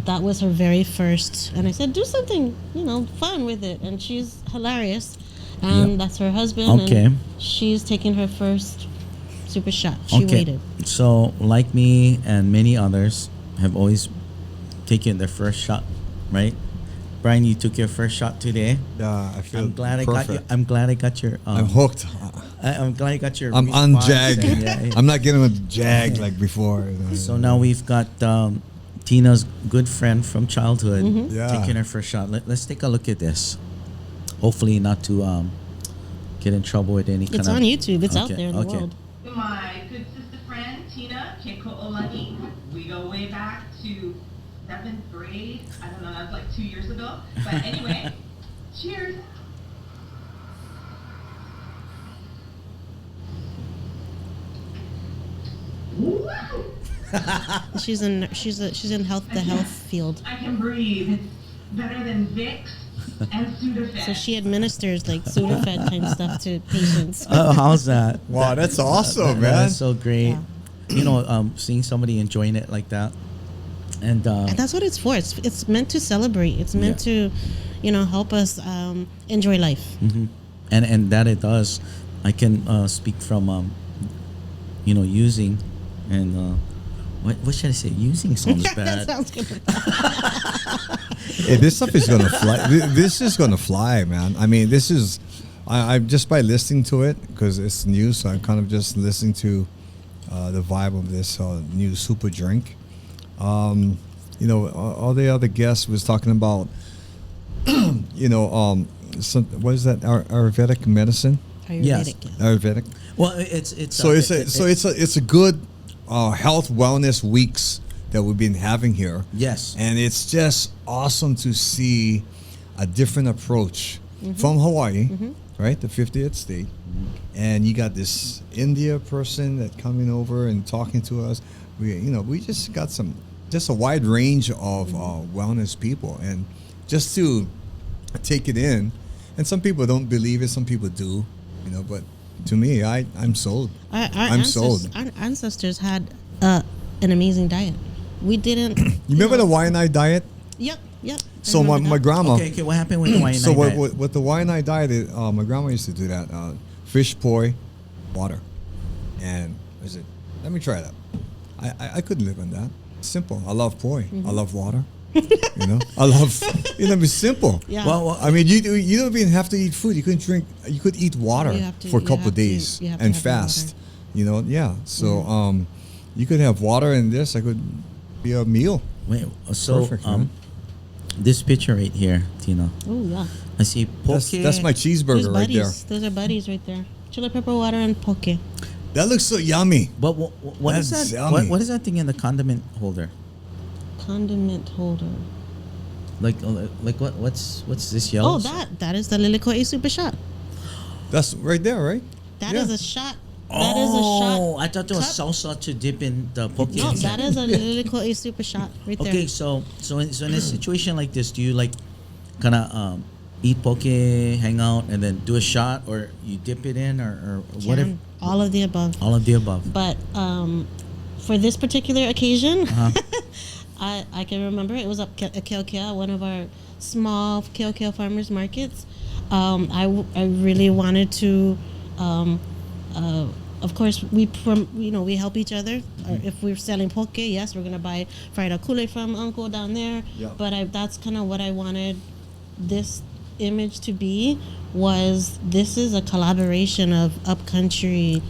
S3: that was her very first. And I said, do something, fun with it. And she's hilarious, and
S1: Yep.
S3: that's her husband.
S1: Okay.
S3: And she's taking her first super shot. She waited.
S1: So, like me and many others have always taken their first shot, right? Brian, you took your first shot today.
S2: Yeah, I feel
S1: I'm glad
S2: perfect.
S1: I got you. I'm glad I got your.
S2: I'm hooked.
S1: I'm glad I got your.
S2: I'm
S1: response
S2: unjagged.
S1: and yeah.
S2: I'm not getting a jag like before.
S1: So now we've got Tina's good friend from childhood
S2: Yeah.
S1: taking her first shot. Let's take a look at this. Hopefully not to get in trouble with any kind
S3: It's
S1: of.
S3: on YouTube. It's out
S1: Okay,
S3: there in the
S1: okay.
S3: world.
S4: My good sister friend, Tina, Keko'olani. We go way back to 7th grade. I don't know, that was like 2 years ago. But anyway, cheers. Woo!
S3: She's in the health field.
S4: I can breathe. It's better than Vicks and Sudafed.
S3: So she administers like Sudafed type stuff to patients.
S1: Oh, how's that?
S2: Wow, that's awesome, man.
S1: That's so great.
S3: Yeah.
S1: Seeing somebody enjoying it like that, and
S3: And that's what it's for. It's meant to celebrate. It's meant to, help us enjoy life.
S1: and that it does. I can speak from using and what should I say? Using sounds
S3: That
S1: bad.
S3: sounds good.
S2: Hey, this stuff is gonna fly. This is gonna fly, man. I mean, this is. I'm just by listening to it because it's new, so I'm kind of just listening to the vibe of this new super drink. All the other guests was talking about, what is that? Ayurvedic medicine.
S1: Yes.
S2: Ayurvedic.
S1: Well, it's
S2: So it's a good health wellness weeks that we've been having here.
S1: yes.
S2: And it's just awesome to see a different approach from Hawaii, right? The 50th state. And you got this India person that coming over and talking to us. We just got just a wide range of wellness people. And just to take it in, and some people don't believe it, some people do, but to me, I'm sold. I'm sold.
S3: Our ancestors had an amazing diet. We didn't.
S2: You remember the Waianae diet?
S3: Yep. I
S2: So
S3: remember
S2: my
S3: that.
S2: grandma.
S1: Okay, what happened with the wine?
S2: So what the Waianae diet? My grandma used to do that. Fish, poi, water, and let me try that. I couldn't live on that. Simple. I love poi. I love water. I love. It's simple.
S3: Yeah.
S1: Well,
S2: I mean, you don't even have to eat food. You could drink. You could eat water for a couple of days
S3: you have to
S2: and
S3: have
S2: fast.
S3: water.
S2: Yeah. So you could have water and this. I could be a meal.
S1: wait. So
S2: Perfect, man.
S1: this picture right here, Tina.
S3: Oh yeah.
S1: I see poke.
S2: That's my cheeseburger
S3: Those
S2: right there.
S3: buddies. Those are buddies right there. Chili pepper water and poke.
S2: That looks so yummy.
S1: But what is
S2: That's
S1: that?
S2: yummy.
S1: What is that thing in the condiment holder?
S3: Condiment holder.
S1: Like what's this yellow?
S3: Oh, that is the Lilikoi super shot.
S2: That's right there, right?
S3: That
S2: Yeah.
S3: is a shot. That is a shot.
S1: Oh, I thought it was
S3: cup.
S1: salsa to dip in the poke.
S3: No, that is a Lilikoi super shot right there.
S1: Okay, so in a situation like this, do you like kind of eat poke, hang out, and then do a shot, or you dip it in, or whatever?
S3: All of the above.
S1: All of the above.
S3: But for this particular occasion,
S1: Uh-huh.
S3: I can remember it was up at Keokea, one of our small Keokea farmers markets. I really wanted to, of course, we help each other. If we're selling poke, yes, we're gonna buy fried akule from Uncle down there.
S2: Yeah.
S3: But that's kind of what I wanted this image to be. This is a collaboration of upcountry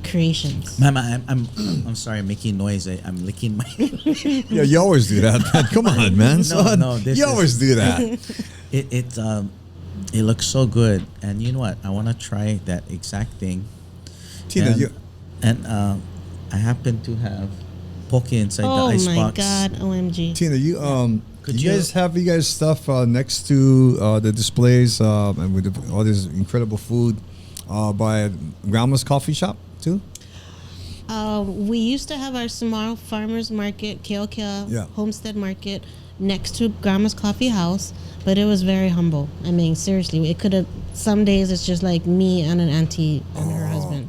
S3: creations.
S1: Mama, I'm sorry, I'm making noise. I'm licking my.
S2: Yeah, you always do that, man. Come on, man. son.
S1: No, this
S2: you
S1: is-
S2: always do that.
S1: It looks so good, and you know what? I want to try that exact thing.
S2: Tina,
S1: and I happen to have poke inside
S3: Oh
S1: the
S3: my
S1: icebox.
S3: God! OMG!
S2: Tina,
S1: Could
S2: you guys have stuff next to the displays and with all this incredible food by Grandma's Coffee Shop too?
S3: We used to have our small farmers market, Keokea
S2: Yeah.
S3: Homestead Market, next to Grandma's Coffee House, but it was very humble. I mean, seriously, it could have. Some days it's just like me and an auntie and her husband,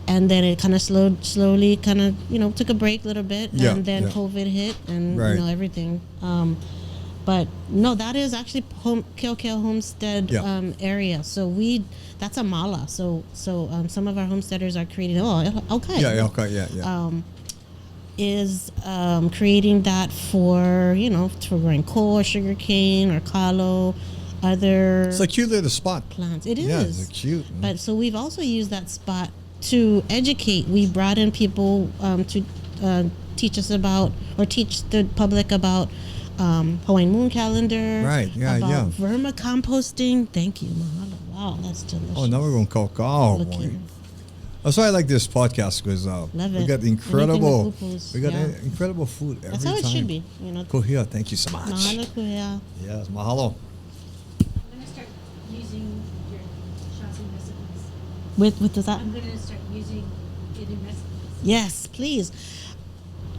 S3: and then it kind of slowly, kind of took a break a little bit,
S2: Yeah,
S3: and then
S2: yeah.
S3: COVID hit, and
S2: Right.
S3: everything. But no, that is actually Keokea Homestead
S2: Yeah.
S3: area. So that's a mala. So some of our homesteaders are creating. Oh, okay.
S2: Yeah, okay, yeah.
S3: Is creating that for for growing coal or sugar cane or kalo, other
S2: It's a cute little spot.
S3: plants. It
S2: Yeah,
S3: is.
S2: it's cute.
S3: But so we've also used that spot to educate. We brought in people to teach us about, or teach the public about Hawaiian moon calendar.
S2: Right, yeah,
S3: about
S2: yeah.
S3: vermicomposting. Thank you, mahalo. Wow, that's delicious.
S2: Oh, now we're going to cook. Oh, boy.
S3: Looking.
S2: That's why I like this podcast because
S3: Love
S2: we
S3: it.
S2: got incredible,
S3: Anything with pupus,
S2: we got
S3: yeah.
S2: incredible food every
S3: That's how it
S2: time.
S3: should be.
S2: Kuhia, thank you so much.
S3: Mahalo kuya.
S2: Yes, mahalo.
S5: I'm gonna start using your shots and recipes.
S3: With that.
S5: I'm gonna start using it in recipes.
S3: Yes, please.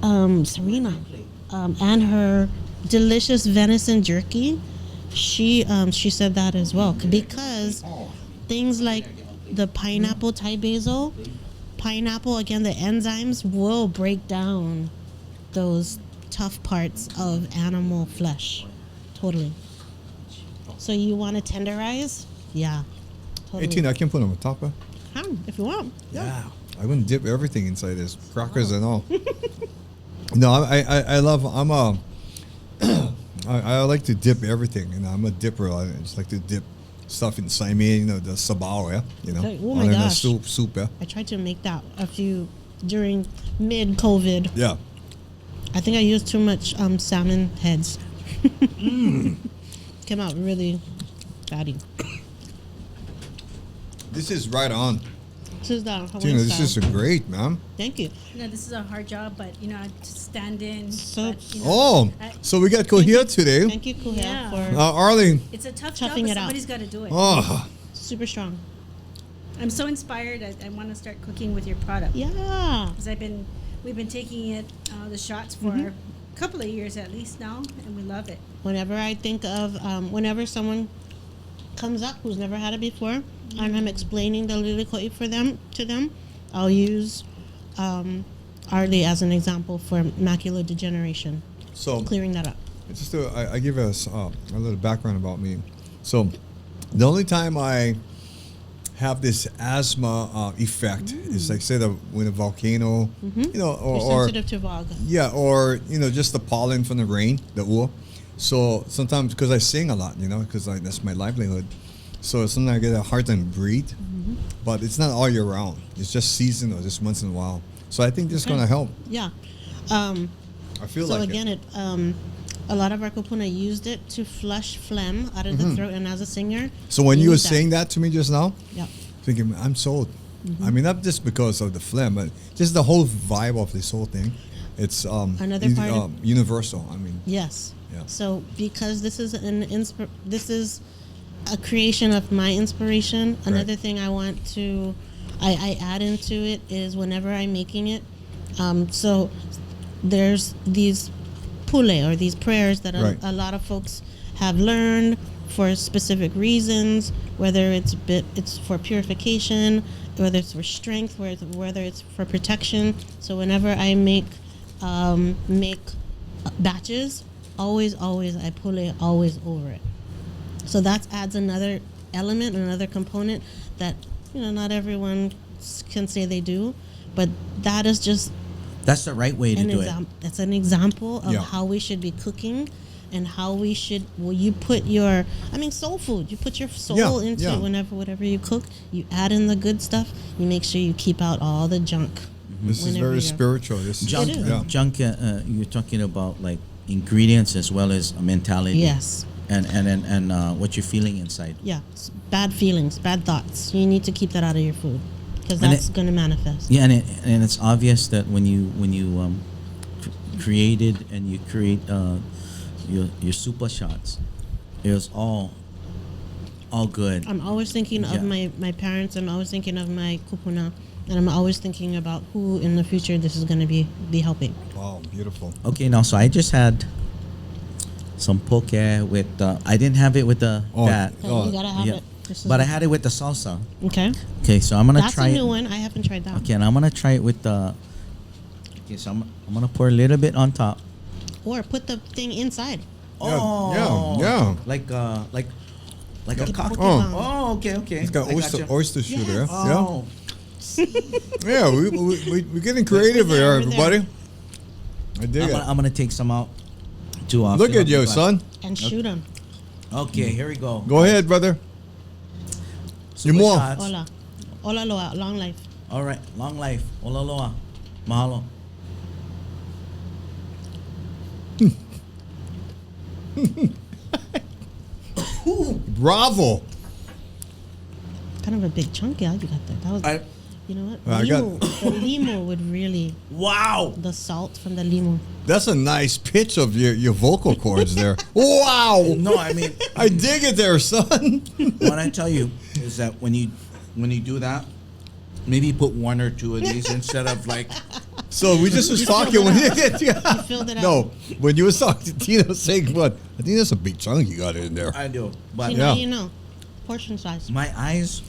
S3: Serena, and her delicious venison jerky. She said that as well because things like the pineapple Thai basil, pineapple again, the enzymes will break down those tough parts of animal flesh. Totally. So you want to tenderize? Yeah. totally.
S2: 18, I can put them on top of.
S3: If you want.
S2: Yeah. I'm gonna dip everything inside this, crackers and all. No, I love. I like to dip everything, and I'm a dipper. I just like to dip stuff inside me. You know, the sabao, yeah. You know,
S3: Okay. Oh my
S2: and then the
S3: gosh.
S2: soup, yeah.
S3: I tried to make that during mid-COVID.
S2: Yeah.
S3: I think I used too much salmon heads. Came out really fatty.
S2: This is right on.
S3: This is the Hawaiian
S2: Tina, this
S3: style.
S2: is great, man.
S3: Thank you.
S5: This is a hard job, but to stand in.
S3: So-
S5: but,
S2: Oh, so we got Kohia today.
S3: Thank you, Kuhel,
S5: Yeah.
S3: for
S2: Arlie.
S5: it's a tough job,
S3: Toughing
S5: but
S3: it out.
S5: somebody's got to do it.
S2: Oh,
S3: super strong.
S5: I'm so inspired. I want to start cooking with your product.
S3: Yeah.
S5: Because we've been taking it, the shots for a couple of years at least now, and we love it.
S3: Whenever I think of, whenever someone comes up who's never had it before, and I'm explaining the lilikoi to them, I'll use Arlie as an example for macular degeneration,
S2: so
S3: clearing that up.
S2: just I give us a little background about me. So, the only time I have this asthma effect is like say when a volcano, you know,
S3: You're
S2: or
S3: sensitive to VOG.
S2: yeah, or you know, just the pollen from the rain, the ua. So sometimes because I sing a lot, you know, because that's my livelihood. So sometimes I get a hard time breathe, but it's not all year round. It's just seasonal, just once in a while. So I think this is
S3: Okay.
S2: gonna help.
S3: Yeah.
S2: I feel
S3: So
S2: like
S3: again,
S2: it.
S3: a lot of our kupuna used it to flush phlegm out of the throat, and as a singer.
S2: So when you were
S3: use that.
S2: saying that to me just now,
S3: Yeah.
S2: thinking I'm sold. I mean, not just because of the phlegm, but just the whole vibe of this whole thing. It's
S3: Another part of-
S2: universal. I mean,
S3: Yes.
S2: Yeah.
S3: So because this is this is a creation of my inspiration. Another thing I want to I add into it is whenever I'm making it. So there's these pule or these prayers that
S2: Right.
S3: a lot of folks have learned for specific reasons, whether it's for purification, whether it's for strength, whether it's for protection. So whenever I make batches, always I pule always over it. So that adds another element, another component that not everyone can say they do, but that is just
S1: That's the right way to do it.
S3: That's an example of
S2: Yeah.
S3: how we should be cooking and how we should. Well, you put soul food. You put your soul
S2: Yeah,
S3: into
S2: yeah.
S3: it whatever you cook. You add in the good stuff. You make sure you keep out all the junk.
S2: this is
S3: Whenever
S2: very
S3: you're-
S2: spiritual. This is
S1: Junk,
S3: is.
S2: yeah.
S1: junk. You're talking about like ingredients as well as a mentality.
S3: Yes.
S1: And what you're feeling inside.
S3: Yeah. Bad feelings, bad thoughts. You need to keep that out of your food because
S1: And
S3: that's going to manifest.
S1: Yeah, and it's obvious that when you created and you create your super shots, it was all good.
S3: I'm always thinking of
S1: Yeah.
S3: my parents. I'm always thinking of my kupuna. And I'm always thinking about who in the future this is going to be helping.
S2: Wow, beautiful.
S1: Okay, now so I just had some poke with I didn't have it with the
S2: Oh,
S1: that,
S3: So you got to have
S1: yeah.
S3: it. This is
S1: but I had it with the salsa.
S3: Okay.
S1: Okay, so I'm gonna
S3: That's
S1: try
S3: a new
S1: it.
S3: one. I haven't tried that.
S1: Okay, and I'm gonna try it with the. Okay, so I'm gonna pour a little bit on top.
S3: Or put the thing inside.
S2: Yeah.
S1: Like a
S3: Like a
S1: cocktail.
S3: Pokemon.
S1: Oh, okay.
S2: It's got
S1: I
S2: oyster
S1: gotcha.
S2: oyster shooter.
S3: Yes.
S1: Oh,
S2: Yeah, we're getting creative
S3: We're
S2: here,
S3: there, we're
S2: everybody. I dig it.
S1: I'm gonna take some out. To
S2: Look
S1: fill
S2: at
S1: up
S2: you,
S1: the glass.
S2: son.
S3: And shoot them.
S1: Okay, here we go.
S2: Go ahead, brother.
S1: Super
S2: more.
S1: shots.
S3: Hola. Hola loa. Long life.
S1: All right, long life. Ola loa. Mahalo.
S2: Bravo.
S3: Kind of a big chunk, yeah, you got that. That was, you know what?
S2: I got-
S3: The limo would really,
S1: Wow.
S3: the salt from the limo.
S2: That's a nice pitch of your vocal cords there. Wow.
S1: No, I mean,
S2: I dig it there, son.
S1: what I tell you is that when you do that, maybe put one or two of these instead of like.
S2: So we just was
S3: You
S2: talking
S3: filled
S2: when
S3: it
S2: you
S3: You filled it out.
S2: No, when you was talking, Tina was saying, "What? I think that's a big chunk you got in there."
S1: I do, but
S3: See,
S2: Yeah.
S3: now you know. Portion size.
S1: my eyes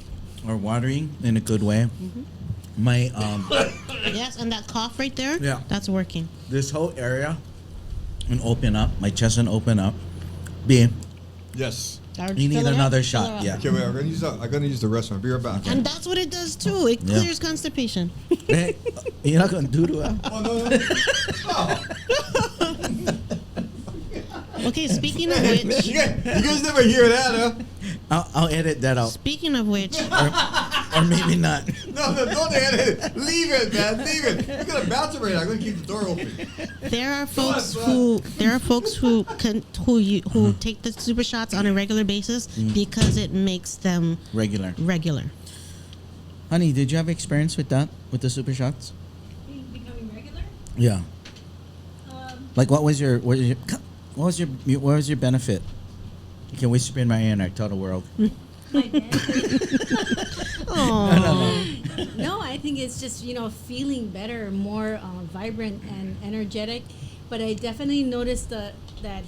S1: are watering in a good way. My
S3: Yes, and that cough right there,
S1: Yeah.
S3: that's working.
S1: this whole area and open up, my chest and open up. B,
S2: Yes.
S1: You need another shot. Yeah.
S2: Okay, wait. I'm gonna use the restaurant. Be right back.
S3: And that's what it does too. It
S1: Yeah.
S3: clears constipation.
S1: Hey, you're not gonna do that.
S2: Oh no.
S3: Okay, speaking of which,
S2: You guys never hear that, huh?
S1: I'll edit that out,
S3: speaking of which,
S1: or maybe not.
S2: No, don't edit it. Leave it, man. Leave it. We're gonna bounce it right now. I'm gonna keep the door open.
S3: there are folks
S2: on.
S3: who take the super shots on a regular basis because it makes them
S1: Regular.
S3: regular.
S1: Honey, did you have experience with that, with the super shots?
S5: Becoming regular?
S1: Yeah. Like, what was your benefit? You can whisper in my ear and I tell the world.
S5: My benefit.
S3: Oh,
S5: No, I think it's just, feeling better, more vibrant and energetic. But I definitely noticed that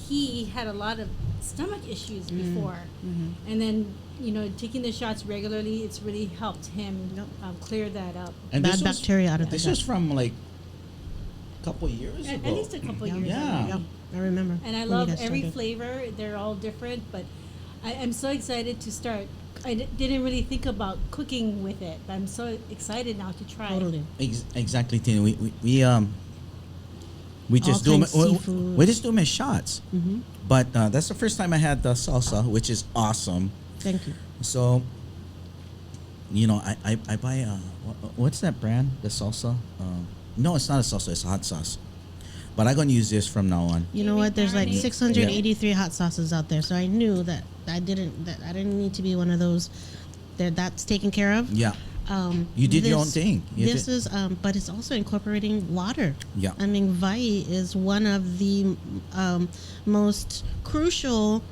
S5: he had a lot of stomach issues before. And then, taking the shots regularly, it's really helped him clear that up.
S1: And
S3: bad bacteria out of the
S1: This
S3: gut.
S1: was from like a couple years
S5: At
S1: ago.
S5: least a couple years
S1: Yeah.
S5: ago.
S3: Yep, I remember.
S5: And I
S3: when you
S5: love
S3: guys
S5: every
S3: started.
S5: flavor. They're all different, but I'm so excited to start. I didn't really think about cooking with it. I'm so excited now to try.
S3: Totally.
S1: Exactly, Tina. We just do
S3: All
S1: them.
S3: kinds of seafood.
S1: We just do them as shots. But that's the first time I had the salsa, which is awesome.
S3: Thank you.
S1: So, I buy what's that brand? The salsa? No, it's not a salsa. It's a hot sauce. But I'm gonna use this from now on.
S3: You know what? There's like
S5: Marinade.
S3: 683 hot sauces out there, so I knew that I didn't need to be one of those that's taken care of.
S1: Yeah. You did your own thing.
S3: This is, but it's also incorporating water.
S1: Yeah.
S3: I mean, vai is one of the most crucial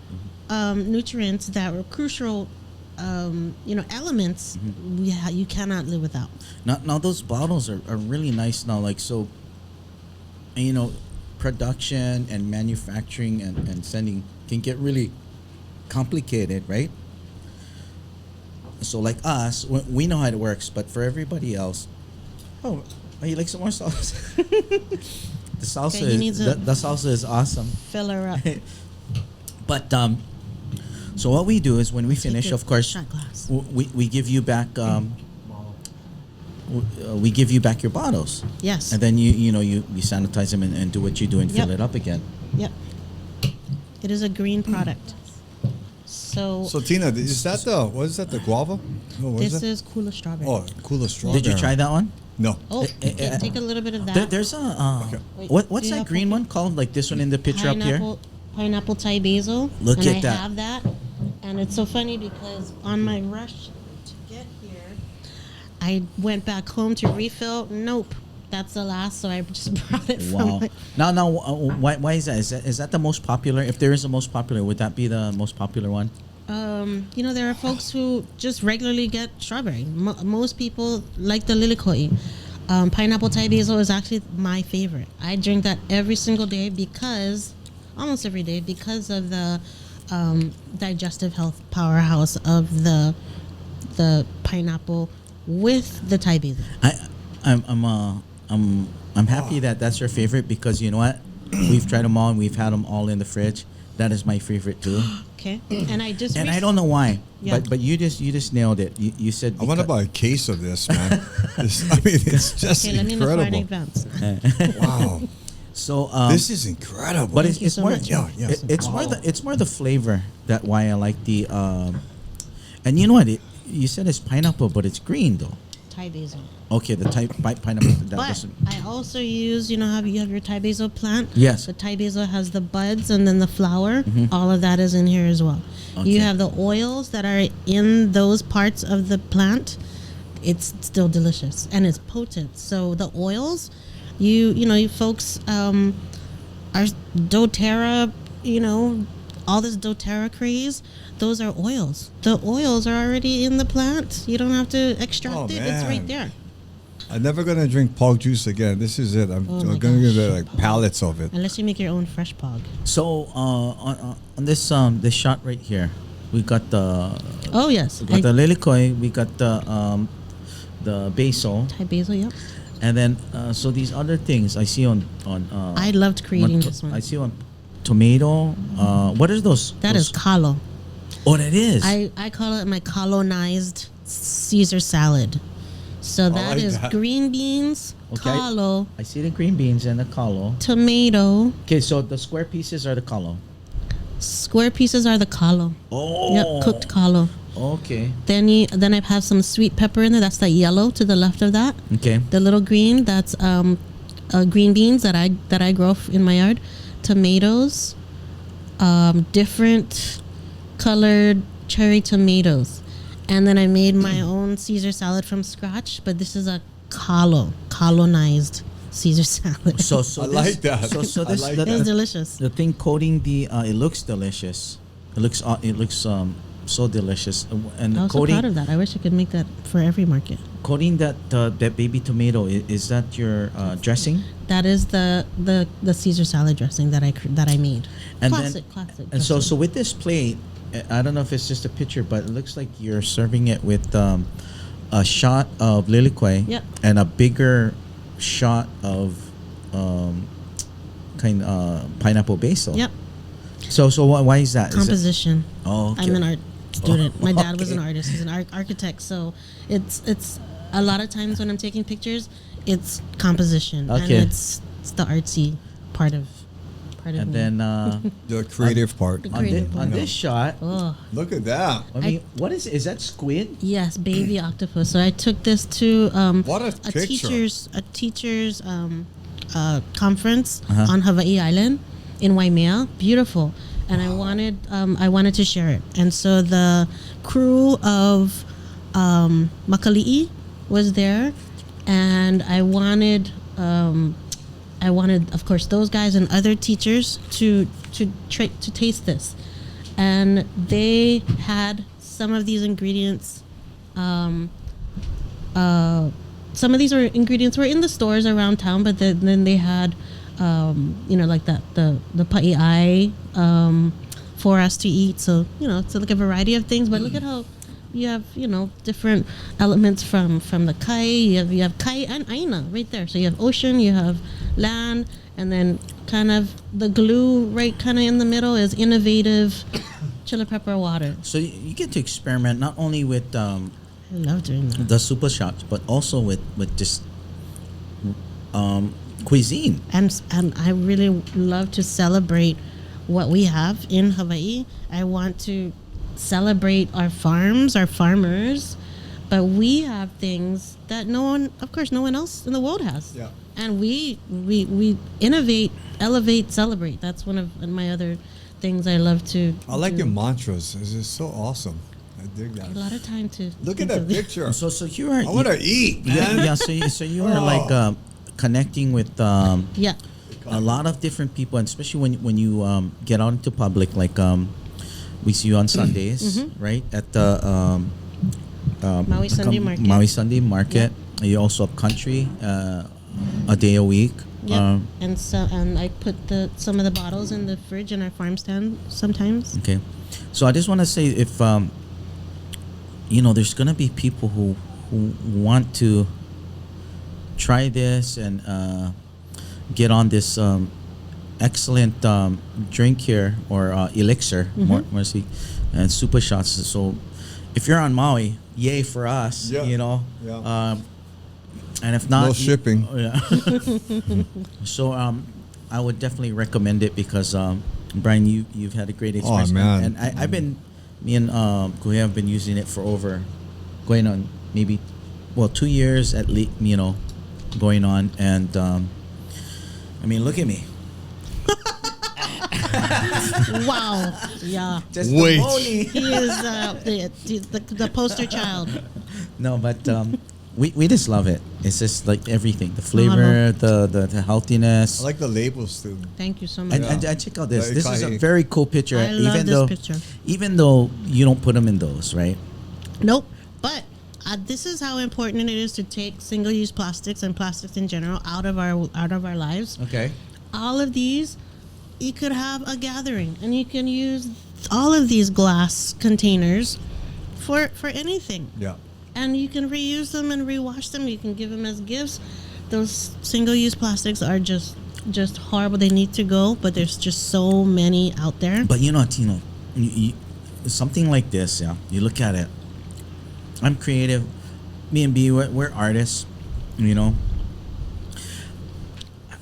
S3: nutrients that were crucial, elements. You cannot live without.
S1: Now those bottles are really nice now. Like, so, production and manufacturing and sending can get really complicated, right? So like us, we know how it works, but for everybody else, oh, you like some more sauce? The salsa
S3: Okay, he needs a-
S1: the salsa is awesome.
S3: Fill her up.
S1: But so what we do is when we finish,
S3: Take a
S1: of course,
S3: shot glass.
S1: we give you back we give you back your bottles,
S3: Yes.
S1: and then you sanitize them and do what you do and fill
S3: Yep.
S1: it up again.
S3: Yep. It is a green product. So,
S2: So Tina, is that the guava? No, what
S3: this
S2: is that?
S3: is Kula strawberry.
S2: Oh, Kula strawberry.
S1: Did you try that one?
S2: No.
S3: Oh,
S1: eh,
S3: take a little bit of that.
S1: There's a
S2: Okay.
S3: Wait,
S1: what's
S3: do you
S1: that
S3: have
S1: green
S3: purple?
S1: one called? Like this one in the picture up here.
S3: Pineapple Thai basil.
S1: Look
S3: and
S1: at
S3: I
S1: that.
S3: have that. And it's so funny because on my rush to get here, I went back home to refill. Nope. That's the last, so I just brought it
S1: Wow.
S3: from
S1: Now, why is that? Is that the most popular? If there is a most popular, would that be the most popular one?
S3: there are folks who just regularly get strawberry. Most people like the lilikoi. Pineapple Thai basil is actually my favorite. I drink that every single day almost every day, because of the digestive health powerhouse of the pineapple with the Thai basil.
S1: I'm happy that that's your favorite, because you know what? We've tried them all and we've had them all in the fridge. That is my favorite too.
S3: Okay, and I just
S1: And I don't know why,
S3: Yeah.
S1: but you just nailed it. You said
S2: I want to
S1: because-
S2: buy a case of this, man. It's just
S3: okay. Let me know far in
S2: incredible.
S3: advance.
S2: Wow.
S1: So
S2: This is incredible.
S1: but
S3: Thank you
S1: it's
S3: so
S1: more
S3: much.
S2: Yeah.
S1: it's more the flavor that why I like the and you know what, you said it's pineapple, but it's green though.
S3: Thai basil.
S1: Okay, the pineapple that
S3: But
S1: doesn't.
S3: I also use, how you have your Thai basil plant?
S1: Yes.
S3: The Thai basil has the buds and then the flower. All of that is in here as well.
S1: Okay.
S3: You have the oils that are in those parts of the plant. It's still delicious and it's potent. So the oils, you folks are doTERRA, all this doTERRA craze. Those are oils. The oils are already in the plant. You don't have to extract
S2: Oh,
S3: it. It's right
S2: man.
S3: there.
S2: I'm never gonna drink pog juice again. This is it. I'm
S3: Oh my
S2: gonna
S3: gosh.
S2: get like pallets of it.
S3: Unless you make your own fresh pog.
S1: So on this shot right here, we got the
S3: Oh yes,
S1: we got the lilikoi, we got the basil,
S3: Thai basil. Yep.
S1: and then so these other things I see on
S3: I loved creating
S1: on
S3: this one.
S1: I see on tomato. What are those?
S3: That is kalo.
S1: Oh, that is.
S3: I call it my colonized Caesar salad. So that
S2: like
S3: is
S2: that.
S3: green beans,
S1: Okay.
S3: kalo,
S1: I see the green beans and the kalo.
S3: tomato.
S1: Okay, so the square pieces are the kalo.
S3: Square pieces are the kalo.
S1: Oh.
S3: Yep, cooked kalo.
S1: Okay.
S3: Then I have some sweet pepper in there. That's the yellow to the left of that.
S1: Okay.
S3: The little green, that's green beans that I grow in my yard. Tomatoes, different colored cherry tomatoes, and then I made my own Caesar salad from scratch. But this is a colonized Caesar salad.
S1: So
S2: I
S1: this,
S2: like that.
S1: So
S2: I
S1: this
S2: like
S1: the,
S2: that.
S3: It's delicious.
S1: the thing coating the it looks delicious. It looks so delicious. And
S3: I was so
S1: coating
S3: proud of that. I wish I could make that for every market.
S1: coating that baby tomato, is that your dressing?
S3: That is the Caesar salad dressing that I made.
S1: And
S3: classic.
S1: And so
S3: dressing.
S1: with this plate, I don't know if it's just a picture, but it looks like you're serving it with a shot of lilikue.
S3: Yep.
S1: And a bigger shot of pineapple basil.
S3: Yep.
S1: So why is that? Is it-
S3: Composition.
S1: Oh, okay.
S3: I'm an art student. My dad was an
S1: Okay.
S3: artist. He's an architect. So it's a lot of times when I'm taking pictures, it's composition
S1: Okay.
S3: and it's the artsy part of
S1: And
S3: me.
S1: then
S2: The creative part.
S3: The
S1: on,
S3: creative
S1: on
S3: part.
S1: this shot,
S3: Oh
S2: Look at that.
S1: I mean, what is that squid?
S3: yes, baby octopus. So I took this to
S2: What a picture.
S3: teacher's conference
S1: Uh-huh.
S3: on Hawaii Island in Waimea. Beautiful. And I wanted to share it. And so the crew of Makali'i was there, and I wanted of course those guys and other teachers to taste this, and they had some of these ingredients. Some of these ingredients were in the stores around town, but then they had, like the pa'i'ai for us to eat. So it's like a variety of things. But look at how you have different elements from the kai. You have kai and aina right there. So you have ocean, you have land, and then kind of the glue right kind of in the middle is innovative chili pepper water.
S1: So you get to experiment not only with
S3: I love doing that.
S1: the super shots, but also with just cuisine.
S3: And I really love to celebrate what we have in Hawaii. I want to celebrate our farms, our farmers, but we have things that no one else in the world has.
S2: Yeah.
S3: And we innovate, elevate, celebrate. That's one of my other things I love to
S2: I like
S3: do.
S2: your mantras. This is so awesome. I dig that.
S3: A lot of time to
S2: Look at
S3: think
S2: that
S3: of the-
S2: picture.
S1: So you are.
S2: I want to eat, man.
S1: Yeah. So you are like connecting with
S3: Yeah.
S1: a lot of different people, and especially when you get out into public, like we see you on Sundays, right, at the
S3: Maui Sunday Market.
S1: Maui Sunday Market. You also up country a day a week.
S3: Yep. And I put some of the bottles in the fridge in our farm stand sometimes.
S1: Okay, so I just want to say if there's gonna be people who want to try this and get on this excellent drink here or elixir, more see, and super shots. So if you're on Maui, yay for us,
S2: Yeah. Yeah.
S1: And if not,
S2: No shipping.
S1: Yeah. So I would definitely recommend it because Brian, you've had a great experience.
S2: man.
S1: And I've been, me and Kuya have been using it for going on maybe 2 years at least, going on, and I mean, look at me.
S3: Wow. Yeah.
S2: Wait.
S1: Testimony.
S3: He is the poster child.
S1: No, but we just love it. It's just like everything, the flavor, the healthiness.
S2: I like the labels too.
S3: Thank you so much.
S1: And check out this.
S2: Very
S1: This is a
S2: kahi.
S1: very cool picture.
S3: I love
S1: even
S3: this
S1: though,
S3: picture.
S1: Even though you don't put them in those, right?
S3: Nope. But this is how important it is to take single-use plastics and plastics in general out of our lives.
S1: Okay.
S3: All of these, you could have a gathering, and you can use all of these glass containers for anything.
S2: Yeah.
S3: And you can reuse them and rewash them. You can give them as gifts. Those single-use plastics are just horrible. They need to go, but there's just so many out there.
S1: But Tino, something like this, yeah. You look at it. I'm creative. Me and B, we're artists. You know.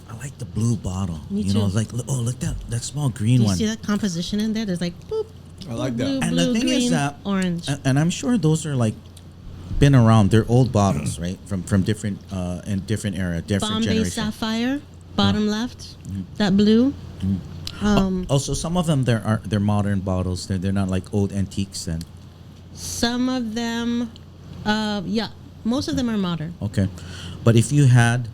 S1: I like the blue bottle.
S3: Me
S1: you know,
S3: too.
S1: like look that small green
S3: Do you
S1: one.
S3: see that composition in there? There's like boop.
S2: I like
S3: blue,
S2: that.
S1: And
S3: blue,
S1: the thing
S3: green,
S1: is that,
S3: orange.
S1: and I'm sure those are like been around. They're old bottles, right? From different in different era, different
S3: Bombay
S1: generation.
S3: sapphire, bottom left. That blue.
S1: Also, some of them they're modern bottles. They're not like old antiques. Then
S3: Some of them, yeah, most of them are modern.
S1: okay, but if you had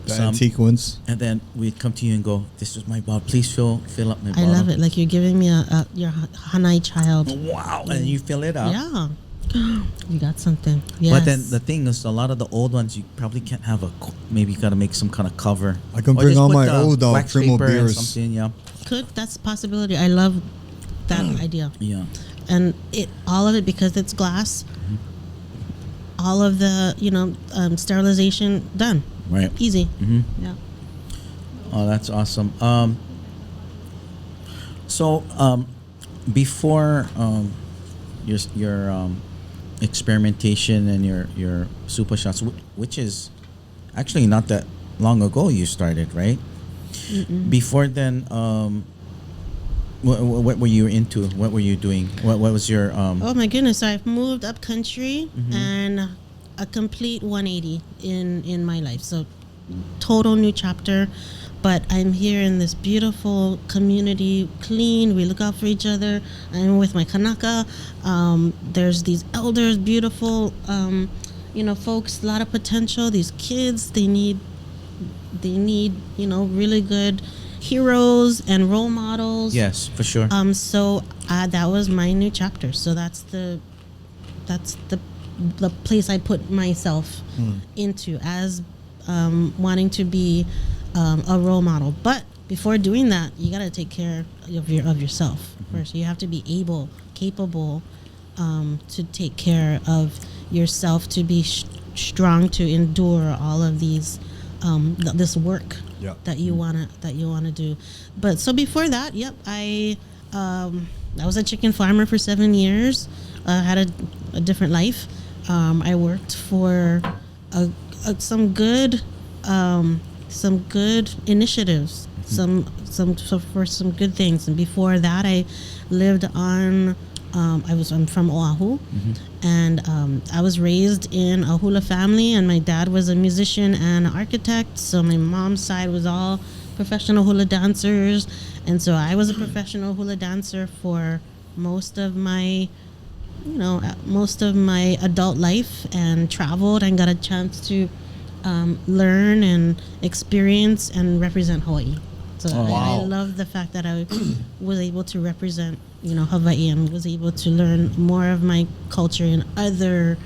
S2: The
S1: some,
S2: antique ones.
S1: and then we'd come to you and go, "This is my bottle. Please fill up my
S3: I
S1: bottle."
S3: love it. Like you're giving me your Hanai child.
S1: Wow, and you fill it up.
S3: Yeah. You got something. Yes.
S1: But then the thing is, a lot of the old ones you probably can't have maybe you got to make some kind of cover.
S2: I can
S1: Or
S2: bring
S1: just
S2: all
S1: put
S2: my
S1: the
S2: old
S1: wax
S2: Primo
S1: paper and
S2: beers.
S1: something, yeah,
S3: that's a possibility. I love that idea.
S1: yeah.
S3: And all of it, because it's glass, all of the sterilization done,
S1: Right.
S3: easy.
S1: Mm-hmm.
S3: Yeah.
S1: Oh, that's awesome. So before your experimentation and your super shots, which is actually not that long ago you started, right? Before then, what were you into? What were you doing? What was your
S3: Oh my goodness! I've moved up country and a complete 180 in my life. So total new chapter. But I'm here in this beautiful community, clean. We look out for each other. I'm with my Kanaka. There's these elders, beautiful, folks. A lot of potential. These kids, they need, really good heroes and role models.
S1: yes, for sure.
S3: So that was my new chapter. So that's the place I put myself into as wanting to be a role model. But before doing that, you got to take care of yourself first. You have to be capable to take care of yourself, to be strong, to endure all of these this work that you wanna do. But so before that, I was a chicken farmer for 7 years. Had a different life. I worked for some good initiatives, for some good things. And before that, I lived on. I'm from Oahu, and I was raised in a hula family, and my dad was a musician and an architect. So my mom's side was all professional hula dancers, and so I was a professional hula dancer for most of my adult life, and traveled and got a chance to learn and experience and represent Hawaii. So I love the fact that I was able to represent, Hawaii, and was able to learn more of my culture in other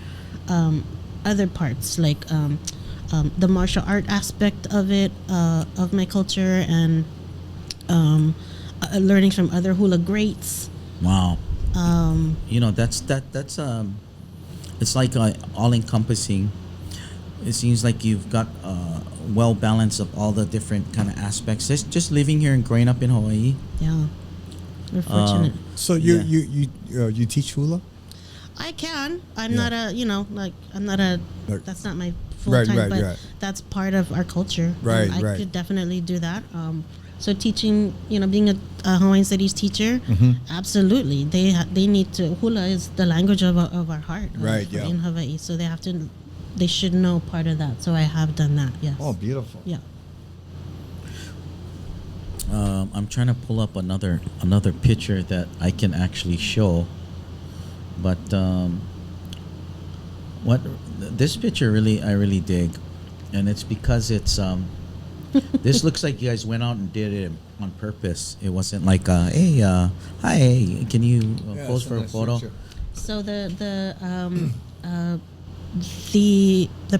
S3: parts, like the martial art aspect of it, of my culture, and learning from other hula greats.
S1: Wow. That's it's like all encompassing. It seems like you've got well balance of all the different kind of aspects. Just living here and growing up in Hawaii.
S3: Yeah, we're fortunate.
S2: So you teach hula?
S3: I can. I'm
S2: Yeah.
S3: not I'm not a.
S2: Like-
S3: That's not my full
S2: Right,
S3: time,
S2: right,
S3: but
S2: right.
S3: that's part of our culture.
S2: Right,
S3: I
S2: right.
S3: could definitely do that. So teaching, being a Hawaiian studies teacher, absolutely. They need to. Hula is the language of our heart.
S2: Right, yeah.
S3: In Hawaii, so they should know part of that. So I have done that. Yes.
S2: Oh, beautiful.
S3: Yeah.
S1: I'm trying to pull up another picture that I can actually show, but this picture I really dig, and it's because it's this looks like you guys went out and did it on purpose. It wasn't like hey hi, can you pose for a photo?
S3: So the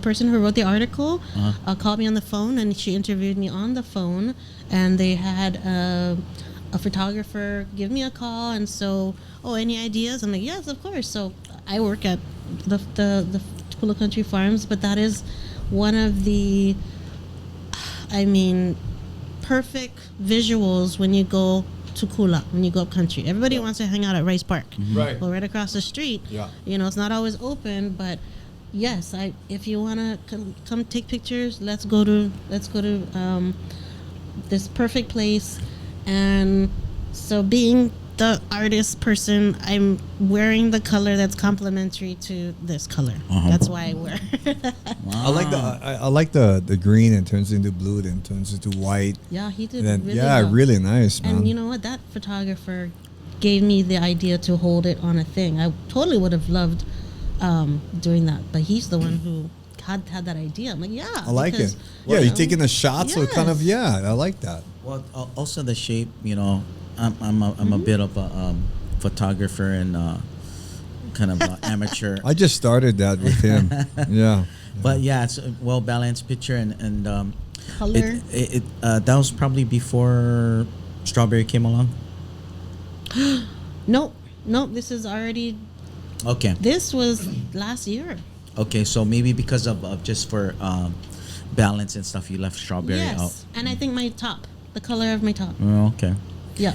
S3: person who wrote the article called me on the phone, and she interviewed me on the phone, and they had a photographer give me a call, and so any ideas? I'm like, yes, of course. So I work at the Hula Country Farms, but that is one of the perfect visuals when you go Tukula when you go up country. Everybody wants to hang out at Rice Park.
S2: Right.
S3: Well, right across the street.
S2: Yeah.
S3: You know, it's not always open, but yes, if you wanna come take pictures, let's go to this perfect place. And so, being the artist person, I'm wearing the color that's complementary to this color. That's why I wear.
S2: I like the green and turns into blue, then turns into white.
S3: Yeah, he did.
S2: Then,
S3: really
S2: yeah,
S3: well.
S2: really nice, man.
S3: And you know what? That photographer gave me the idea to hold it on a thing. I totally would have loved doing that, but he's the one who had that idea. I'm like, yeah,
S2: I like
S3: because,
S2: it. Yeah,
S3: you
S2: you're
S3: know,
S2: taking a shot, so it kind of,
S3: yes.
S2: I like that.
S1: Well, also the shape. You know, I'm a bit of a photographer and kind of amateur.
S2: I just started that with him. Yeah.
S1: But yeah, it's a well balanced picture and
S3: color.
S1: that was probably before Strawberry came along.
S3: Nope. This is already.
S1: Okay.
S3: This was last year.
S1: Okay, so maybe because of just for balance and stuff, you left Strawberry out.
S3: Yes, and I think my top, the color of my top.
S1: Oh, okay.
S3: Yeah.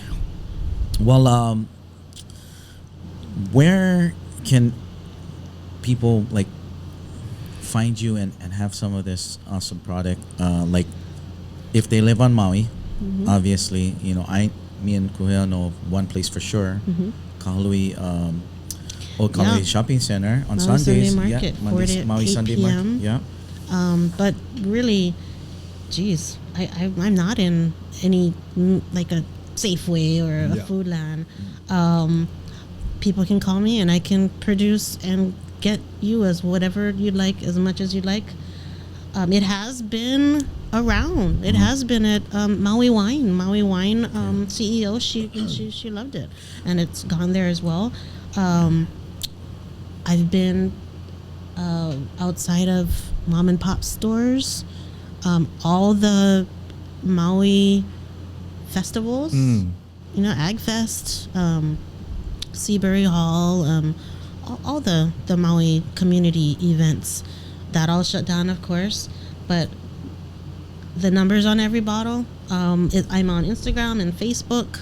S1: Well, where can people like find you and have some of this awesome product? Like, if they live on Maui, obviously, you know, me and Kuhea know one place for sure, Kahului, Old Kahului
S3: Yeah.
S1: Shopping Center on
S3: Maui
S1: Sundays.
S3: Sunday Market, 4 to
S1: Maui
S3: 8
S1: Sunday
S3: p.m.
S1: Market. Yeah.
S3: But really, geez, I'm not in any like a Safeway or a
S2: Yeah.
S3: Foodland. People can call me and I can produce and get you as whatever you'd like, as much as you'd like. It has been around. It has been at Maui Wine. Maui Wine CEO, she loved it, and it's gone there as well. I've been outside of mom and pop stores, all the Maui festivals, you know, Ag Fest, Seabury Hall, all the Maui community events. That all shut down, of course, but the numbers on every bottle. I'm on Instagram and Facebook.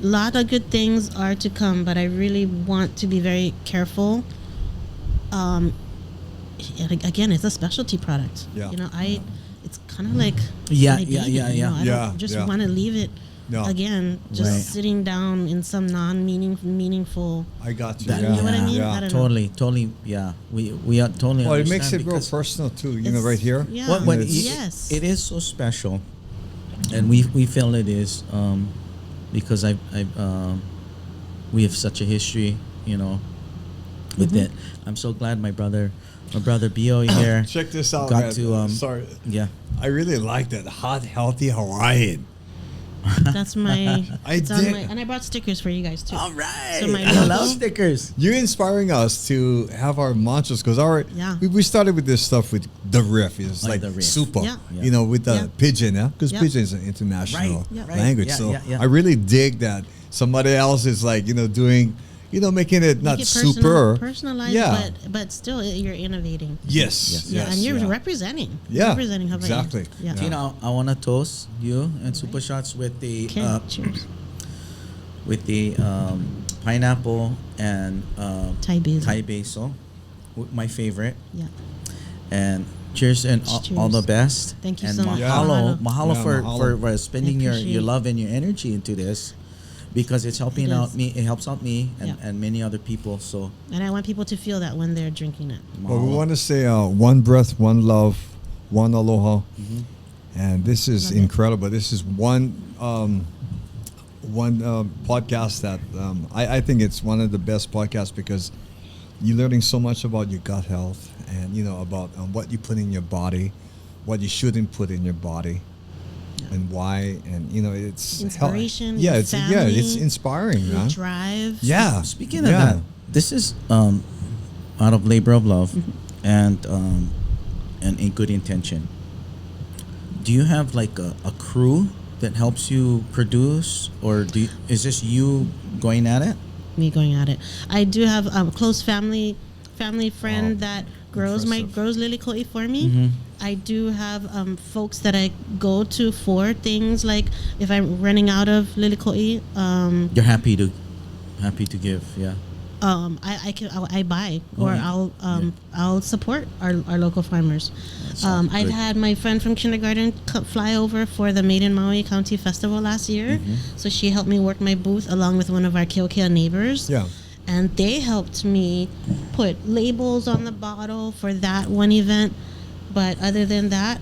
S3: Lot of good things are to come, but I really want to be very careful. Again, it's a specialty product.
S2: Yeah.
S3: You know, it's kind of like
S1: Yeah,
S3: my baby,
S1: yeah.
S3: you know, I
S2: Yeah,
S3: don't just
S2: yeah.
S3: want to leave it.
S2: No.
S3: Again, just
S1: Right.
S3: sitting down in some non-meaningful.
S2: I got you.
S1: That-
S2: yeah.
S3: You know what I mean?
S2: Yeah.
S3: I don't know.
S1: Totally. Yeah, we are totally.
S2: Well, it
S1: understand
S2: makes it real
S1: because
S2: personal too. You know,
S3: It's-
S2: right here.
S3: Yeah.
S1: What,
S2: And it's-
S3: Yes.
S1: it is so special, and we feel it is because we have such a history, you know, with it. I'm so glad my brother Bio here.
S2: Check this out,
S1: Got
S2: man.
S1: to
S2: Sorry,
S1: yeah.
S2: I really like that hot, healthy Hawaiian.
S3: That's my.
S2: I
S3: it's on
S2: did.
S3: my, and I brought stickers for you guys too.
S1: All right.
S3: So my
S1: I love
S3: logo-
S1: stickers.
S2: You're inspiring us to have our mantras because
S3: Yeah.
S2: we started with this stuff with the RiFF. It's
S1: Like
S2: like
S1: the RiFF.
S2: Supah,
S3: Yeah.
S2: you know, with the
S3: Yeah.
S2: pidgin, yeah, because
S3: Yeah.
S2: pidgin is an international
S1: Right.
S3: Yeah.
S2: language.
S1: Yeah,
S2: so
S1: yeah.
S2: I really dig that somebody else is like, you know, doing, you know, making it not
S3: Make it
S2: super.
S3: personalized,
S2: Yeah.
S3: but still you're innovating.
S2: Yes.
S3: Yeah, and you're
S2: yeah.
S3: representing.
S2: Yeah,
S3: representing Hawaii.
S2: exactly.
S3: Yeah.
S2: Yeah.
S1: Tina, I want to toast you and Super Shots with the
S3: Okay. Cheers.
S1: pineapple and
S3: Thai basil.
S1: Thai basil, my favorite.
S3: Yeah.
S1: And cheers and all the best.
S3: Thank you
S1: and
S3: so much.
S1: Mahalo,
S3: Yeah.
S1: mahalo
S2: Yeah,
S1: for,
S2: mahalo.
S1: for spending
S3: I
S1: your
S3: appreciate
S1: love and your energy into this, because it's helping
S3: It
S1: out
S3: is.
S1: me. It helps out me and,
S3: Yeah.
S1: and many other people. So
S3: And I want people to feel that when they're drinking it.
S2: Well, we
S1: mahalo.
S2: want to say one breath, one love, one aloha, and this is
S3: Love it.
S2: incredible. This is one podcast that I think it's one of the best podcasts because you're learning so much about your gut health and you know about what you put in your body, what you shouldn't put in your body, and why. And you know it's
S3: Inspiration,
S2: Yeah,
S3: your
S2: it's
S3: family,
S2: it's inspiring,
S3: Your
S2: man.
S3: drive.
S2: Yeah.
S1: Speaking of
S2: yeah.
S1: that, this is out of labor of love and in good intention. Do you have like a crew that helps you produce, or is this you going at it?
S3: Me going at it. I do have close family family friend
S2: Wow.
S3: that grows
S2: Impressive.
S3: lily koi for me. I do have folks that I go to for things like if I'm running out of lily koi.
S1: You're happy to give, yeah.
S3: I buy or
S1: yeah.
S3: I'll support our local farmers.
S1: sounds
S3: I've
S1: good.
S3: had my friend from kindergarten fly over for the Made in Maui County Festival last year, so she helped me work my booth along with one of our Keokea neighbors.
S2: Yeah.
S3: And they helped me put labels on the bottle for that one event. But other than that,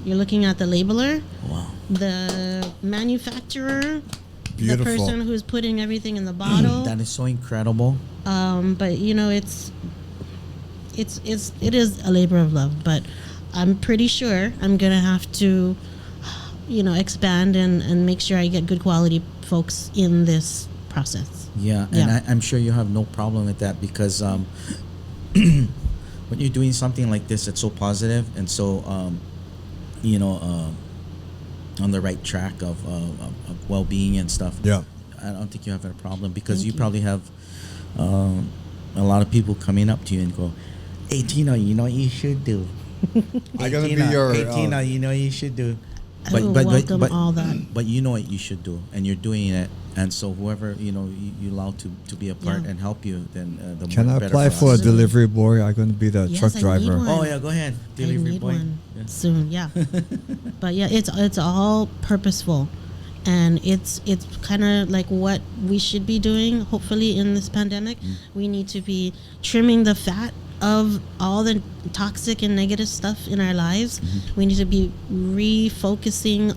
S3: you're looking at the labeler,
S1: Wow.
S3: the manufacturer,
S2: Beautiful.
S3: the person who's putting everything in the bottle.
S1: That is so incredible.
S3: But you know, it is a labor of love. But I'm pretty sure I'm gonna have to, expand and make sure I get good quality folks in this process.
S1: Yeah, and
S3: Yeah.
S1: I'm sure you have no problem with that because when you're doing something like this, it's so positive and so, on the right track of well-being and stuff.
S2: Yeah.
S1: I don't think you have a problem because
S3: Thank
S1: you
S3: you.
S1: probably have a lot of people coming up to you and go, "Hey Tina, you know what you should do."
S2: I gotta be
S1: Tina,
S2: your.
S1: hey Tina, you know what you should do.
S3: I will welcome all that.
S1: But you know what you should do, and you're doing it. And so whoever you allow to be a part
S3: Yeah.
S1: and help you, then the
S2: Can
S1: more
S2: I
S1: better
S2: apply for a
S1: us.
S2: delivery boy? I'm gonna be the
S3: Yes,
S2: truck
S3: I need
S2: driver.
S3: one.
S1: Oh yeah, go ahead,
S3: I
S1: delivery
S3: need
S1: boy.
S3: one
S1: Yeah.
S3: soon. Yeah, but yeah, it's all purposeful, and it's kind of like what we should be doing. Hopefully, in this pandemic, we need to be trimming the fat of all the toxic and negative stuff in our lives. We need to be refocusing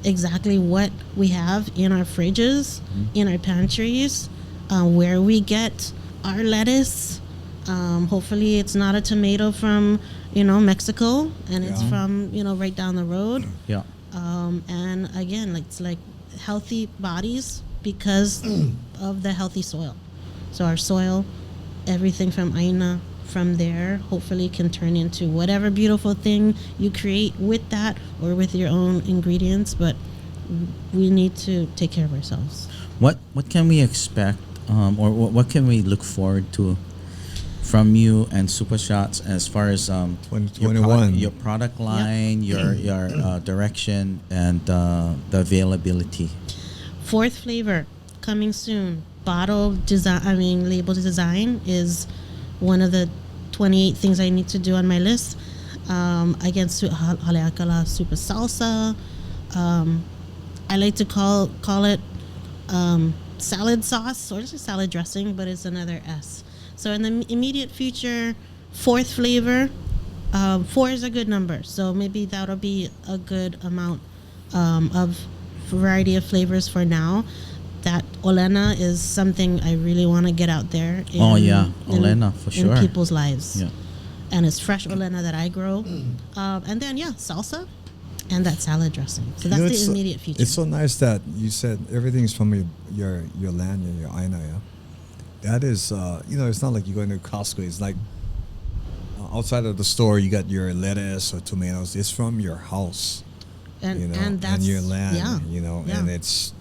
S3: exactly what we have in our fridges, in our pantries, where we get our lettuce. Hopefully, it's not a tomato from Mexico, and it's
S2: Yeah.
S3: from right down the road.
S1: Yeah.
S3: And again, it's like healthy bodies because of the healthy soil. So our soil, everything from Aina, from there, hopefully can turn into whatever beautiful thing you create with that or with your own ingredients. But we need to take care of ourselves.
S1: What can we expect, or what can we look forward to from you and Super Shots as far as
S2: 2021.
S1: your product line, your direction, and the availability?
S3: Fourth flavor coming soon. Label design is one of the 28 things I need to do on my list. Again, Haleakala Super Salsa. I like to call it salad sauce, or just salad dressing, but it's another S. So in the immediate future, fourth flavor. 4 is a good number, so maybe that'll be a good amount of variety of flavors for now. That Olena is something I really want to get out there.
S1: Oh, yeah. Olena, for sure.
S3: In people's lives.
S1: Yeah.
S3: And it's fresh Olena that I grow. And then, salsa and that salad dressing. So that's the immediate future.
S2: It's so nice that you said everything's from your land and your Aina. Yeah, that is it's not like you go into Costco. It's like outside of the store you got your lettuce or tomatoes. It's from your house,
S3: and that's
S2: and your land.
S3: Yeah.
S2: And it's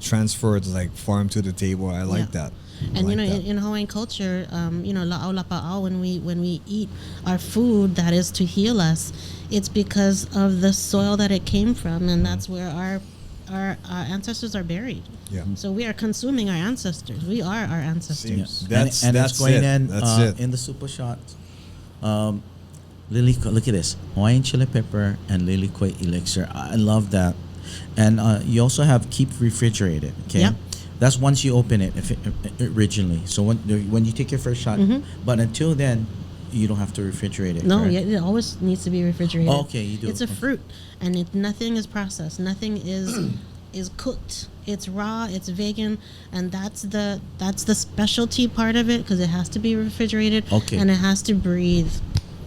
S2: transferred like farm to the table. I like that.
S3: And
S2: I like that.
S3: in Hawaiian culture, la'au lapa'au, when we eat our food that is to heal us, it's because of the soil that it came from, and that's where our ancestors are buried.
S2: Yeah.
S3: So we are consuming our ancestors. We are our ancestors.
S1: Yeah.
S2: That's
S1: it's going
S2: it.
S1: in
S2: That's it.
S1: in the Super Shots. Lily, look at this: Hawaiian chili pepper and lily koi elixir. I love that. And you also have keep refrigerated. Okay.
S3: Yep.
S1: That's once you open it, originally. So when you take your first shot, but until then, you don't have to refrigerate it.
S3: No,
S1: correct?
S3: it always needs to be refrigerated.
S1: Oh, okay, you do.
S3: It's a
S1: Okay.
S3: fruit, and nothing is processed. Nothing is cooked. It's raw. It's vegan, and that's the specialty part of it because it has to be refrigerated.
S1: Okay.
S3: And it has to breathe.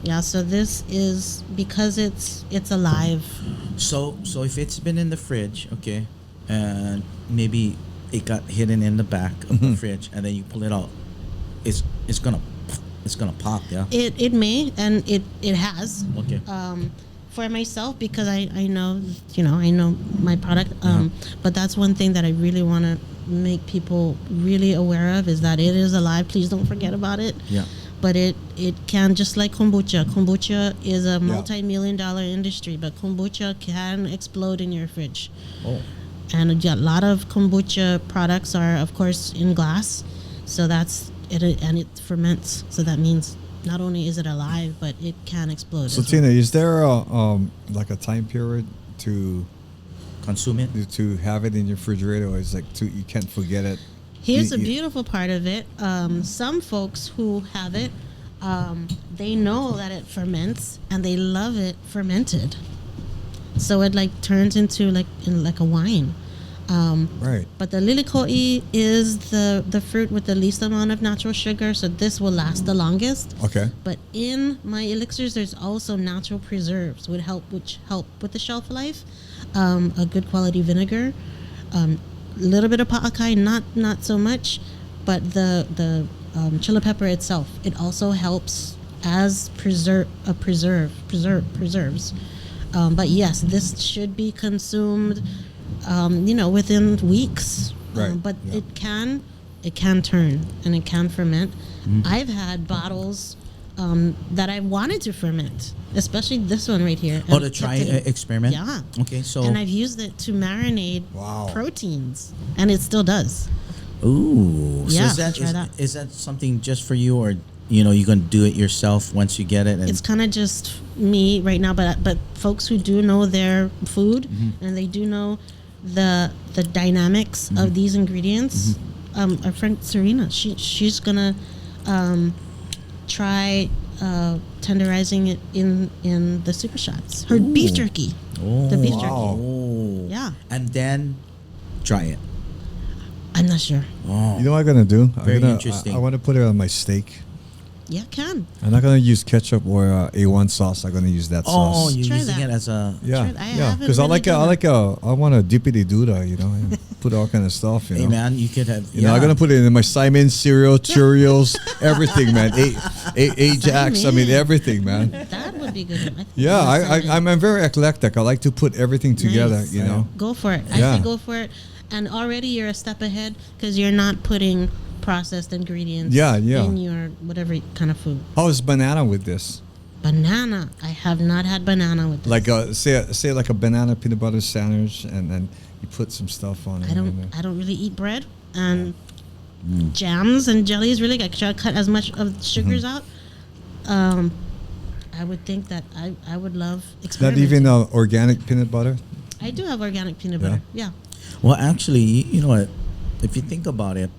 S3: Yeah. So this is because it's alive.
S1: So if it's been in the fridge, okay, and maybe it got hidden in the back of the fridge, and then you pull it out, it's gonna pop, yeah.
S3: It may, and it has.
S1: Okay.
S3: For myself, because I know my product, but that's one thing that I really want to make people really aware of is that it is alive. Please don't forget about it.
S1: Yeah.
S3: but it can, just like kombucha. Kombucha is a multi-million-dollar industry, but kombucha can explode in your fridge.
S1: Oh.
S3: And a lot of kombucha products are, of course, in glass, so that's it, and it ferments. So that means not only is it alive, but it can explode.
S2: So
S3: as
S2: Tina,
S3: well.
S2: is there like a time period to
S1: Consume it.
S2: have it in your refrigerator, or is like you can't forget it?
S3: Here's the beautiful part of it. Some folks who have it, they know that it ferments, and they love it fermented. So it like turns into like a wine.
S2: Right.
S3: But the lilikoi is the fruit with the least amount of natural sugar, so this will last the longest.
S2: Okay.
S3: But in my elixirs, there's also natural preserves which help with the shelf life. A good quality vinegar, little bit of pa'akai, not so much, but the chili pepper itself, it also helps as preserves. But yes, this should be consumed, within weeks.
S2: Right.
S3: But
S2: Yeah.
S3: it can turn and it can ferment. I've had bottles that I wanted to ferment, especially this one right here.
S1: Oh,
S3: and
S1: to try
S3: kept it-
S1: experiment?
S3: Yeah.
S1: Okay, so...
S3: And I've used it to marinate
S2: Wow.
S3: proteins, and it still does.
S1: Ooh. So
S3: Yeah,
S1: is that,
S3: try that.
S1: is that something just for you, or, you're going to do it yourself once you get it? And
S3: It's kind of just me right now, but folks who do know their food and they do know the dynamics of these ingredients. Our friend Serena, she's gonna try tenderizing it in the super shots. Her beef jerky.
S1: Oh,
S3: The beef
S2: Wow.
S3: jerky.
S1: Oh.
S3: Yeah.
S1: And then try it.
S3: I'm not sure.
S1: Oh.
S2: You know what I'm gonna do?
S1: Very interesting.
S2: I want to put it on my steak.
S3: Yeah, can.
S2: I'm not gonna use ketchup or A1 sauce. I'm gonna use that
S1: Oh,
S2: sauce.
S1: you're
S3: Try
S1: using
S3: that.
S1: it as a...
S2: Yeah,
S3: Try it. I
S2: yeah.
S3: haven't
S2: Because I
S3: really
S2: like
S3: done that.
S2: I want a dippity doodah, and put all kind of stuff.
S1: Hey, man, you could have...
S2: You know, I'm gonna put it in my Simon cereal, Cheerios, everything, man. Ajax, I mean
S3: Simon.
S2: everything, man.
S3: That would be good. I think
S2: Yeah,
S3: that's
S2: I'm very eclectic. I like to put everything together.
S3: Nice.
S2: You know.
S3: Go for it.
S2: Yeah.
S3: I say go for it. And already you're a step ahead because you're not putting processed ingredients
S2: Yeah.
S3: in your whatever kind of food.
S2: How is banana with this?
S3: Banana. I have not had banana with this.
S2: Like say like a banana peanut butter sandwich, and then you put some stuff on it.
S3: I don't really eat bread and jams and jellies. Really, I try to cut as much of the sugars out. I would think that I would love
S2: Not
S3: experimenting.
S2: even organic peanut butter.
S3: I do have organic peanut
S2: Yeah.
S3: butter. Yeah.
S1: Well, actually, you know what? If you think about it,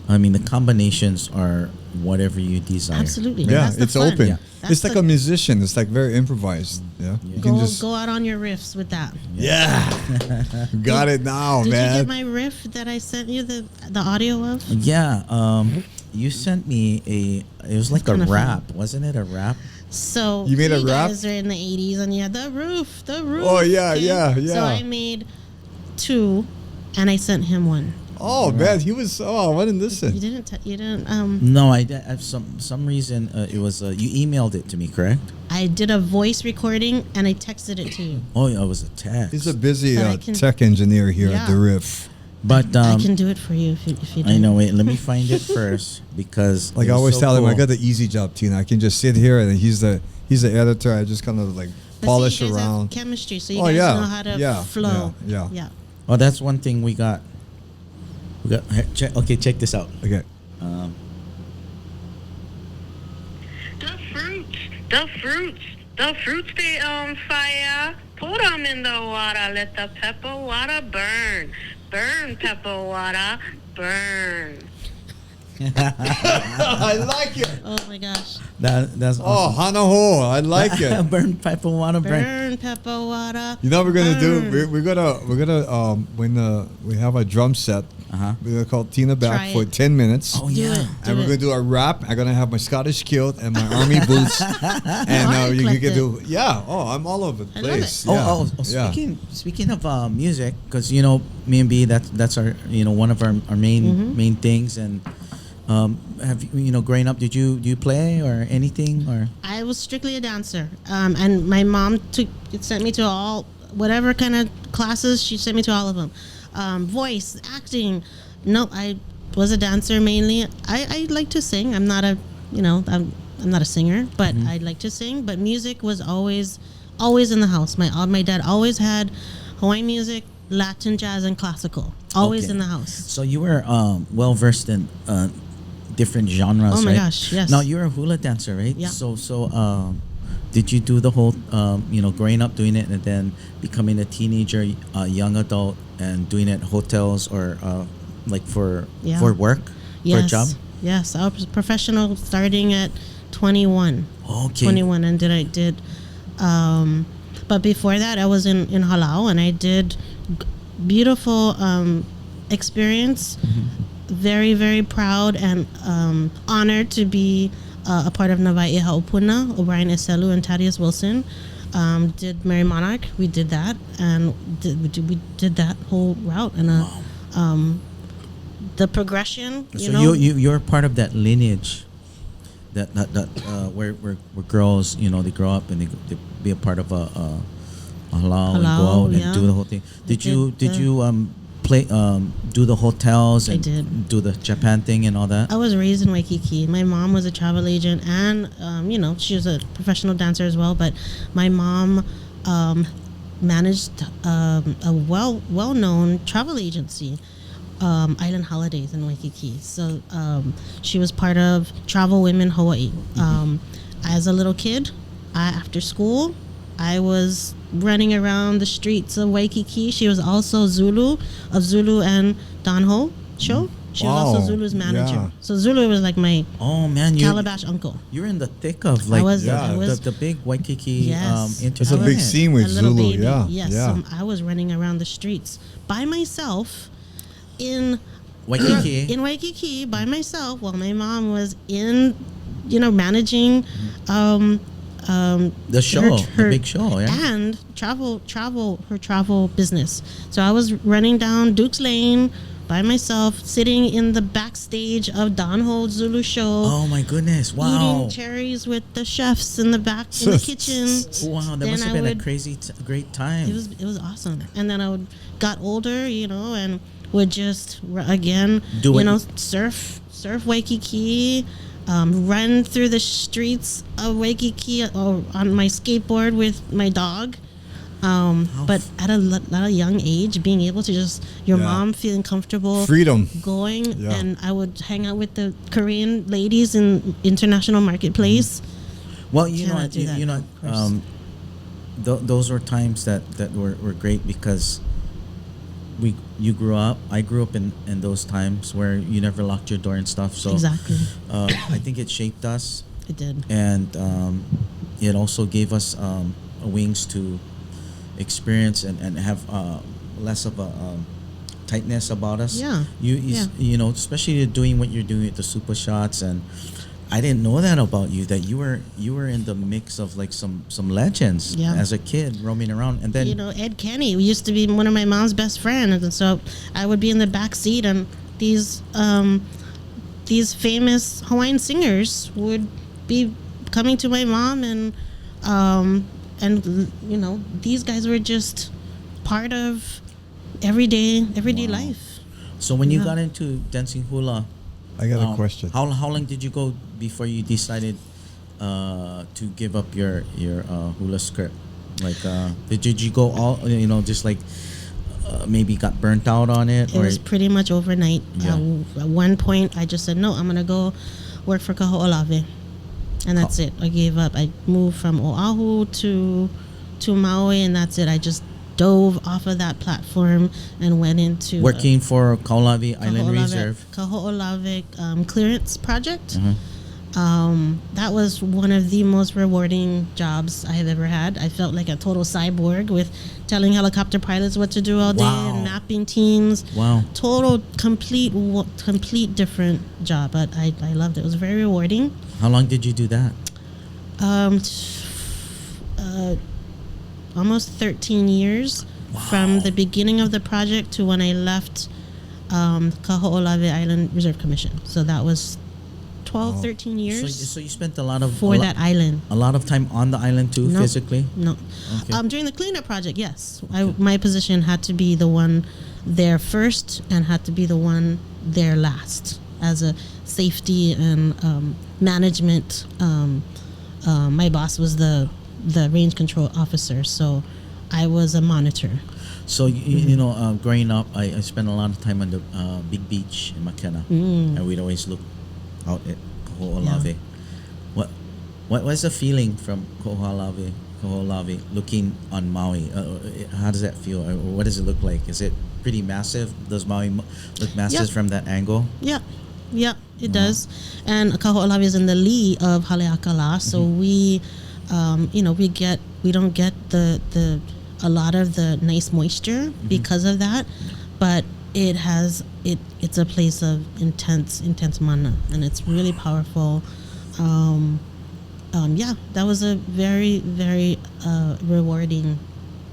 S1: I mean, the combinations are whatever you desire.
S3: Absolutely.
S2: Yeah,
S3: That's the
S2: it's
S3: fun.
S2: open.
S1: Yeah.
S3: That's
S2: It's like
S3: the-
S2: a musician. It's like very improvised. Yeah, you can just
S3: Go out on your riffs with that.
S2: got it now,
S3: Did
S2: man.
S3: you get my riff that I sent you the audio of?
S1: Yeah, you sent me it was like a
S3: kinda fun.
S1: rap, wasn't it a rap?
S3: So
S2: You made a rap?
S3: guys are in the 80s, and yeah, the roof.
S2: Oh, yeah, yeah,
S3: So
S2: yeah.
S3: I made 2, and I sent him 1.
S2: Oh man, he was. Oh, I didn't listen.
S3: You didn't. You didn't.
S1: No, I did. Some reason it was you emailed it to me, correct?
S3: I did a voice recording, and I texted it to you.
S1: Oh, yeah, it was a text.
S2: He's a busy
S3: But I can-
S2: tech engineer here
S3: Yeah.
S2: at the Riff.
S1: But
S3: I can do it for you if you.
S1: I
S3: do.
S1: know. Wait, let me find it first because
S2: Like
S1: it
S2: I
S1: was
S2: always
S1: so
S2: tell him, I
S1: cool.
S2: got the easy job, Tina. I can just sit here, and he's the editor. I just kind of like
S3: But
S2: polish
S3: see, you guys have
S2: around.
S3: chemistry, so you
S2: Oh,
S3: guys
S2: yeah.
S3: know how to
S2: Yeah,
S3: flow.
S2: yeah.
S1: Oh, that's one thing we got. Check this out.
S2: Okay.
S6: The fruits they on fire. Put them in the water. Let the pepper water burn. Burn, pepper water, burn.
S2: I like it.
S3: Oh my gosh.
S1: That's
S2: Oh,
S1: awesome.
S2: Hanaho, I like it.
S1: Burn pepper water burn.
S3: Burn pepper water.
S2: You know what we're gonna do?
S3: Burn.
S2: We're gonna when we have a drum set,
S1: Uh-huh.
S2: we're gonna call Tina back
S3: Try
S2: for
S3: it.
S2: 10 minutes.
S1: Oh
S3: Do
S1: yeah.
S3: it.
S2: And we're gonna do a rap. I'm gonna have my Scottish kilt and my army boots, and you can do I'm all over the
S3: I love
S2: place.
S3: it.
S2: Yeah. Yeah.
S1: Speaking of music, because me and B, that's our one of our main things. And have you growing up, do you play or anything or?
S3: I was strictly a dancer, and my mom sent me to all whatever kind of classes. She sent me to all of them. Voice, acting. No, I was a dancer mainly. I like to sing. I'm not a I'm not a singer, but I like to sing. But music was always in the house. My dad always had Hawaiian music, Latin jazz, and classical. Always
S1: Okay.
S3: in the house.
S1: So you were well versed in different genres,
S3: Oh my
S1: right?
S3: gosh, yes.
S1: Now you're a hula dancer, right?
S3: Yeah.
S1: So did you do the whole growing up doing it and then becoming a teenager, young adult, and doing it at hotels or like for work, for a job?
S3: Yes, I was professional starting at 21.
S1: Okay.
S3: 21, and I did. But before that, I was in Halau, and I did beautiful experience. Very, very proud and honored to be a part of Navai Haupuna, O'Brien Eselu, and Thaddeus Wilson. Did Mary Monarch. We did that, and we did that whole route. And the progression,
S1: So you're part of that lineage that where girls, they grow up and they be a part of a halau and go
S3: Halau,
S1: out and
S3: yeah.
S1: do the whole thing. Did you play do the hotels and
S3: did.
S1: do the Japan thing and all that?
S3: I was raised in Waikiki. My mom was a travel agent, and she was a professional dancer as well. But my mom managed a well-known travel agency, Island Holidays in Waikiki. So she was part of Travel Women Hawaii. As a little kid, after school, I was running around the streets of Waikiki. She was also Zulu of Zulu and Danho show. She was also
S2: Wow.
S3: Zulu's manager.
S2: Yeah.
S3: So Zulu was like my
S1: Oh man,
S3: calabash uncle.
S1: you're in the thick of like
S2: I
S3: was-
S1: the big Waikiki
S3: Yes.
S2: It's a big
S1: entertainment.
S2: scene with
S3: A little
S2: Zulu.
S3: baby.
S2: Yeah.
S3: Yes.
S2: Yeah.
S3: So I was running around the streets by myself in
S1: Waikiki.
S3: in Waikiki by myself while my mom was in, managing
S1: The show, the big show, yeah.
S3: and her travel business. So I was running down Duke's Lane by myself, sitting in the backstage of Danho Zulu show,
S1: Oh my goodness! Wow,
S3: eating cherries with the chefs in the back in the kitchen.
S1: wow, that
S3: Then
S1: must have
S3: I
S1: been a
S3: would-
S1: crazy, great time.
S3: It was awesome. And then I got older, and would just again,
S1: Do it.
S3: surf Waikiki, run through the streets of Waikiki or on my skateboard with my dog. But at a young age, being able to just your
S2: Yeah.
S3: mom feeling comfortable,
S2: Freedom.
S3: going,
S2: Yeah.
S3: and I would hang out with the Korean ladies in International Marketplace.
S1: Well, you know,
S3: Cannot do that,
S1: you know,
S3: of course.
S1: those were times that were great because you grew up. I grew up in those times where you never locked your door and stuff. So
S3: Exactly.
S1: I think it shaped us,
S3: It did.
S1: and it also gave us wings to experience and have less of a tightness about us.
S3: Yeah. Yeah.
S1: You know, especially doing what you're doing at the Supah shots, and I didn't know that about you, that you were in the mix of like some legends
S3: Yeah.
S1: as a kid roaming around, and then
S3: Ed Kenny used to be one of my mom's best friends, and so I would be in the back seat, and these famous Hawaiian singers would be coming to my mom, and these guys were just part of everyday
S1: Wow.
S3: life.
S1: So when you
S3: Yeah.
S1: got into dancing hula,
S2: I got a question.
S1: How long did you go before you decided to give up your hula script? Like, did you go all just like maybe got burnt out on it,
S3: It was pretty much overnight.
S1: Yeah.
S3: At one point, I just said, no, I'm going to go work for Keko'olani. And that's it. I gave up. I moved from Oahu to Maui, and that's it. I just dove off of that platform and went into
S1: working for Kaulavi Island Reserve?
S3: Keko'olani clearance project.
S1: Mhm.
S3: That was one of the most rewarding jobs I have ever had. I felt like a total cyborg with telling helicopter pilots what to do all day
S1: Wow.
S3: and mapping teams.
S1: Wow.
S3: Total, complete different job, but I loved it. It was very rewarding.
S1: How long did you do that?
S3: Almost 13 years from the beginning of the project to when I left Keko'olani Island Reserve Commission. So that was 12, 13 years
S1: So you spent a lot of
S3: for that island.
S1: a lot of time on the island too,
S3: No.
S1: physically.
S3: No.
S1: Okay.
S3: During the cleanup project, yes. My position had to be the one there first and had to be the one there last as a safety and management. My boss was the range control officer, so I was a monitor.
S1: So you know, growing up, I spent a lot of time on the big beach in Makena, and we'd always look out at Keko'olani. What was the feeling from Keko'olani looking on Maui? How does that feel? Or what does it look like? Is it pretty massive? Does Maui look massive from that angle?
S3: Yeah, it does. And Keko'olani is in the lee of Haleakala, so we, we don't get a lot of the nice moisture because of that, but it's a place of intense mana, and it's really powerful. That was a very, very rewarding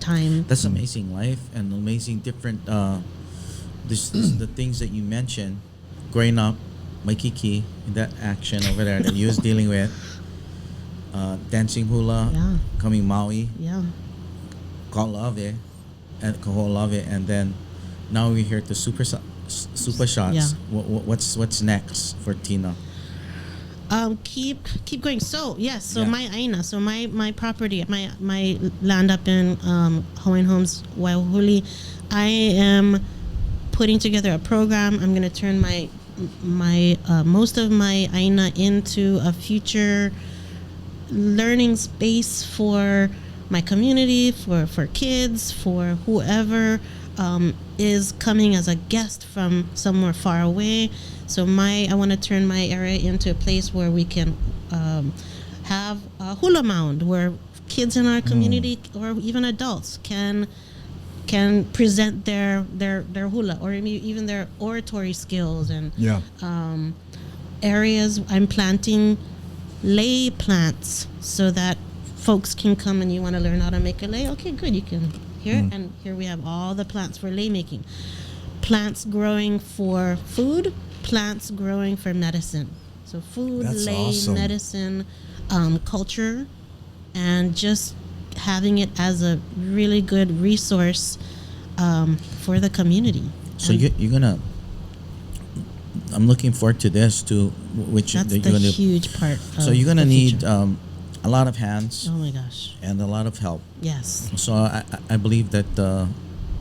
S3: time.
S1: That's amazing life and amazing different the things that you mentioned growing up, Maikiki, that action over there that you was dealing with, dancing hula, coming Maui, Keko'olani, and then now we're here to Supah shots.
S3: Yeah.
S1: What's next for Tina?
S3: Keep going. So my aina, so my property, my land up in Hawaiian Homes, Wailuku, I am putting together a program. I'm gonna turn my most of my aina into a future learning space for my community, for kids, for whoever is coming as a guest from somewhere far away. So I want to turn my area into a place where we can have a hula mound where kids in our community or even adults can present their hula or even their oratory skills and areas. I'm planting lei plants so that folks can come and you want to learn how to make a lei. Okay, good. You can and here we have all the plants for lei making. Plants growing for food, plants growing for medicine. So food,
S2: That's
S3: lei,
S2: awesome.
S3: medicine, culture, and just having it as a really good resource for the community.
S1: So you're gonna. I'm looking forward to this too. Which
S3: that's
S1: you're
S3: the
S1: gonna,
S3: huge part.
S1: So
S3: of
S1: you're gonna
S3: the
S1: need
S3: future.
S1: a lot of hands
S3: Oh my gosh!
S1: and a lot of help.
S3: Yes.
S1: So I believe that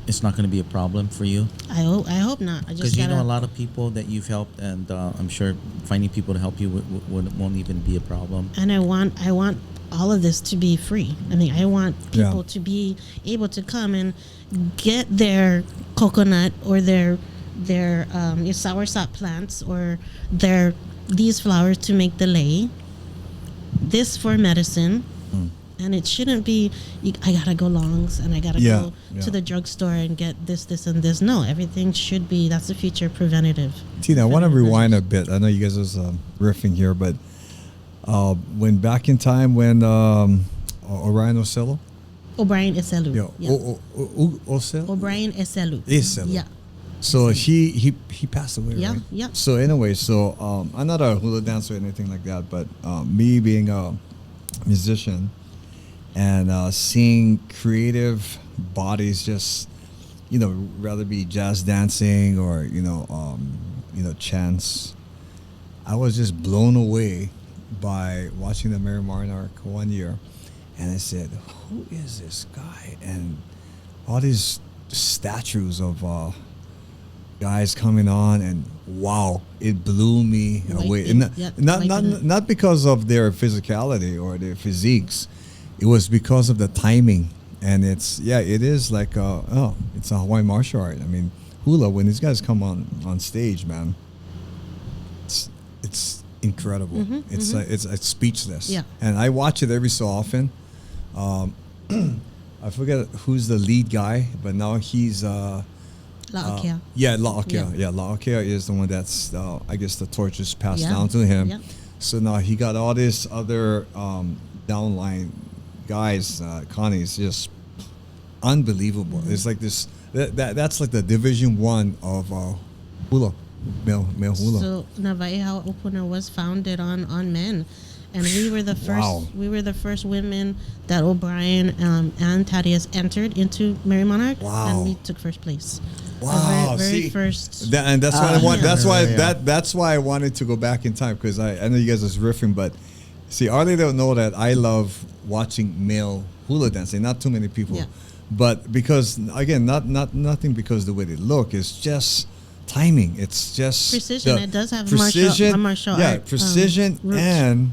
S1: it's not going to be a problem for you
S3: I hope not. I just
S1: because you
S3: gotta,
S1: know a lot of people that you've helped, and I'm sure finding people to help you won't even be a problem.
S3: and I want all of this to be free. I mean, I want people to be able to come and get their coconut or their soursop plants or these flowers to make the lei. This for medicine, and it shouldn't be. I gotta go longs and I gotta go to the drugstore and get this, and this. No, everything should be. That's the future preventative.
S2: Tina, I want to rewind a bit. I know you guys was riffing here, but when back in time when Orion Ocello,
S3: O'Brien Eselu.
S2: Ocello?
S3: O'Brien Eselu.
S2: Eselu.
S3: Yeah.
S2: So he passed away,
S3: Yeah,
S2: right?
S3: yeah.
S2: So anyway, I'm not a hula dancer or anything like that, but me being a musician and seeing creative bodies just, rather be jazz dancing or chants, I was just blown away by watching the Mary Marnark one year, and I said, "Who is this guy?" And all these statues of guys coming on, and wow, it blew me away. And not because of their physicality or their physiques, it was because of the timing. And it is like it's a Hawaiian martial art. I mean, hula, when these guys come on stage, man, it's incredible. It's speechless.
S3: Yeah.
S2: And I watch it every so often. I forget who's the lead guy, but now he's
S3: La'akea.
S2: La'akea. Yeah, La'akea is the one that's, I guess the torch is passed down to him.
S3: Yeah.
S2: So now he got all this other downline guys. Connie's just unbelievable. It's like this. That's like the Division 1 of hula, male hula.
S3: So Nawaiʻa Opuna was founded on men, and we were the first.
S2: Wow.
S3: We were the first women that O'Brien and Thaddeus entered into Mary Monarch,
S2: Wow.
S3: and we took first place.
S2: Wow,
S3: The very
S2: see,
S3: first.
S2: and that's why I want.
S3: yeah.
S2: That's why
S1: Yeah.
S2: that's why I wanted to go back in time, because I know you guys was riffing, but see, Arlie don't know that I love watching male hula dancing. Not too many people,
S3: Yeah.
S2: but because again, nothing because the way they look. It's just timing. It's just
S3: Precision. It does have
S2: precision.
S3: martial
S2: yeah,
S3: art,
S2: precision
S3: roots.
S2: and.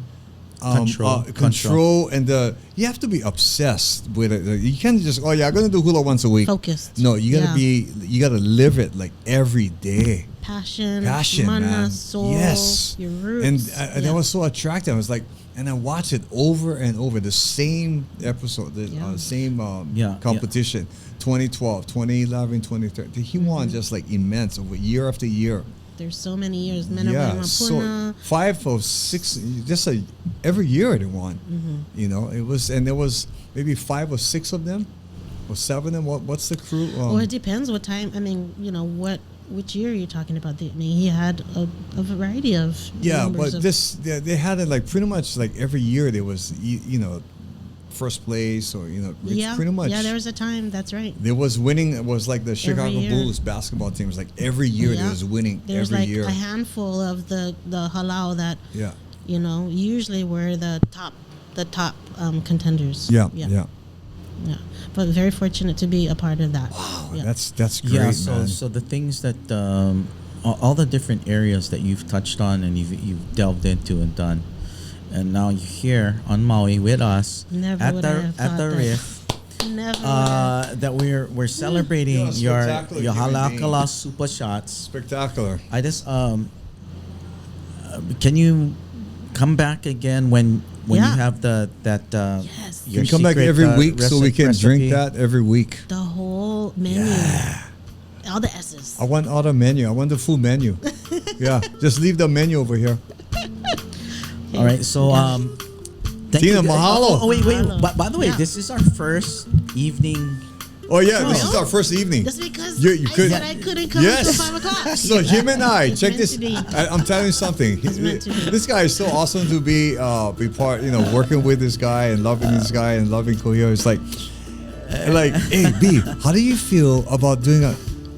S1: Control.
S2: Control, and you have to be obsessed with it. You can't just I'm gonna do hula once a week.
S3: Focused.
S2: No, you gotta
S3: Yeah.
S2: you gotta live it like every day.
S3: Passion,
S2: Passion, man.
S3: soul,
S2: Yes,
S3: your roots.
S2: and that was so attractive. I was like, and I watched it over and over, the same episode, the
S3: Yeah.
S2: same
S1: Yeah,
S2: competition. 2012, 2011, 2013. He won just like immense over year after year.
S3: There's so many years. Mena
S2: Yeah, so
S3: Mapuna.
S2: 5 or 6, just every year they won.
S3: Mm-hmm.
S2: You know, it was, and there was maybe 5 or 6 of them, or 7 of them. What's the crew?
S3: Well, it depends what time. I mean, which year you're talking about. I mean, he had a variety of
S2: yeah,
S3: numbers
S2: but
S3: of,
S2: they had it like pretty much like every year there was first place, or it's
S3: yeah,
S2: pretty much.
S3: yeah. There was a time. That's right.
S2: There was winning. It was like the Chicago
S3: year.
S2: Bulls basketball team. It was like every year there
S3: Yeah.
S2: was winning.
S3: There's
S2: every
S3: like
S2: year.
S3: a handful of the halal that
S2: Yeah.
S3: usually were the top contenders.
S2: Yeah.
S3: yeah. But very fortunate to be a part of that.
S2: Wow,
S3: Yeah.
S2: that's great,
S1: Yeah, so
S2: man.
S1: so the things that all the different areas that you've touched on and you've delved into and done, and now you're here on Maui with us
S3: Never
S1: at
S3: would
S1: the
S3: I have
S1: at
S3: thought
S1: the
S3: that.
S1: RiFF.
S3: Never.
S1: That we're celebrating
S2: You're a
S1: your
S2: spectacular human
S1: Haleakala
S2: being.
S1: Supah shots.
S2: Spectacular.
S1: I just can you come back again when you
S3: Yeah.
S1: have that
S3: Yes.
S2: You can come back every week so we can drink that every week.
S3: The whole menu. All the S's.
S2: I want all the menu. I want the full menu. Yeah, just leave the menu over here.
S1: All right, so thank
S2: Tina,
S1: you.
S2: mahalo.
S1: Oh, wait.
S3: Mahalo.
S1: By the way,
S3: Yeah.
S1: this is our first evening.
S2: Oh yeah, this
S3: real?
S2: is our first evening.
S3: Just because
S2: You
S3: I
S2: could-
S3: said I couldn't come
S2: Yes.
S3: until 5 o'clock.
S2: So him and I,
S3: It's
S2: check
S3: meant
S2: this.
S3: to be.
S2: I'm telling you something.
S3: meant to be.
S2: This guy is so awesome to be part. Working with this guy and loving this guy and loving Kohio. It's like, hey B, how do you feel about doing a?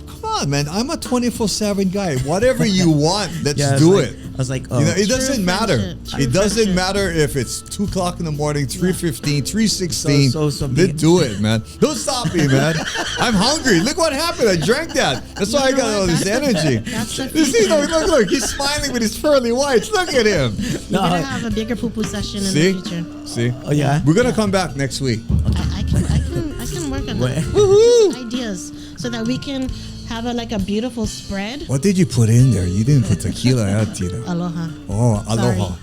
S2: Come on, man. I'm a 24/7 guy. Whatever you want, let's
S1: Yeah,
S2: do
S1: it's
S2: it.
S1: like- I was like,
S2: It doesn't matter.
S3: friendship,
S2: It
S3: true
S2: doesn't
S3: friendship.
S2: matter if it's 2:00 in the morning, 3:15, 3:16.
S1: So
S2: Let's do it, man. Don't stop me, man. I'm hungry. Look what happened. I drank that. That's why I
S3: You know
S2: got
S3: what?
S2: all this
S3: That's the-
S2: energy.
S3: that's the
S2: You see, look. He's smiling with his pearly whites. Look at him.
S3: We're gonna have a bigger poo-poo session in
S2: See?
S3: the future.
S2: See?
S1: Oh, yeah?
S2: We're gonna come back next week.
S3: I can work on
S1: Wait.
S3: that. Ideas so that we can have a beautiful spread.
S2: What did you put in there? You didn't put tequila, Tina.
S3: Aloha.
S2: Oh, aloha.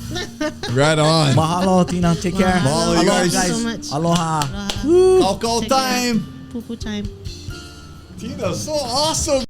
S2: Right on.
S1: Mahalo, Tina. Take care.
S2: Mahalo, you
S1: Aloha,
S2: guys.
S3: so much.
S1: Aloha.
S3: Aloha.
S2: Alcohol
S3: Take care.
S2: time.
S3: Poo-poo time.
S2: Tina, so awesome.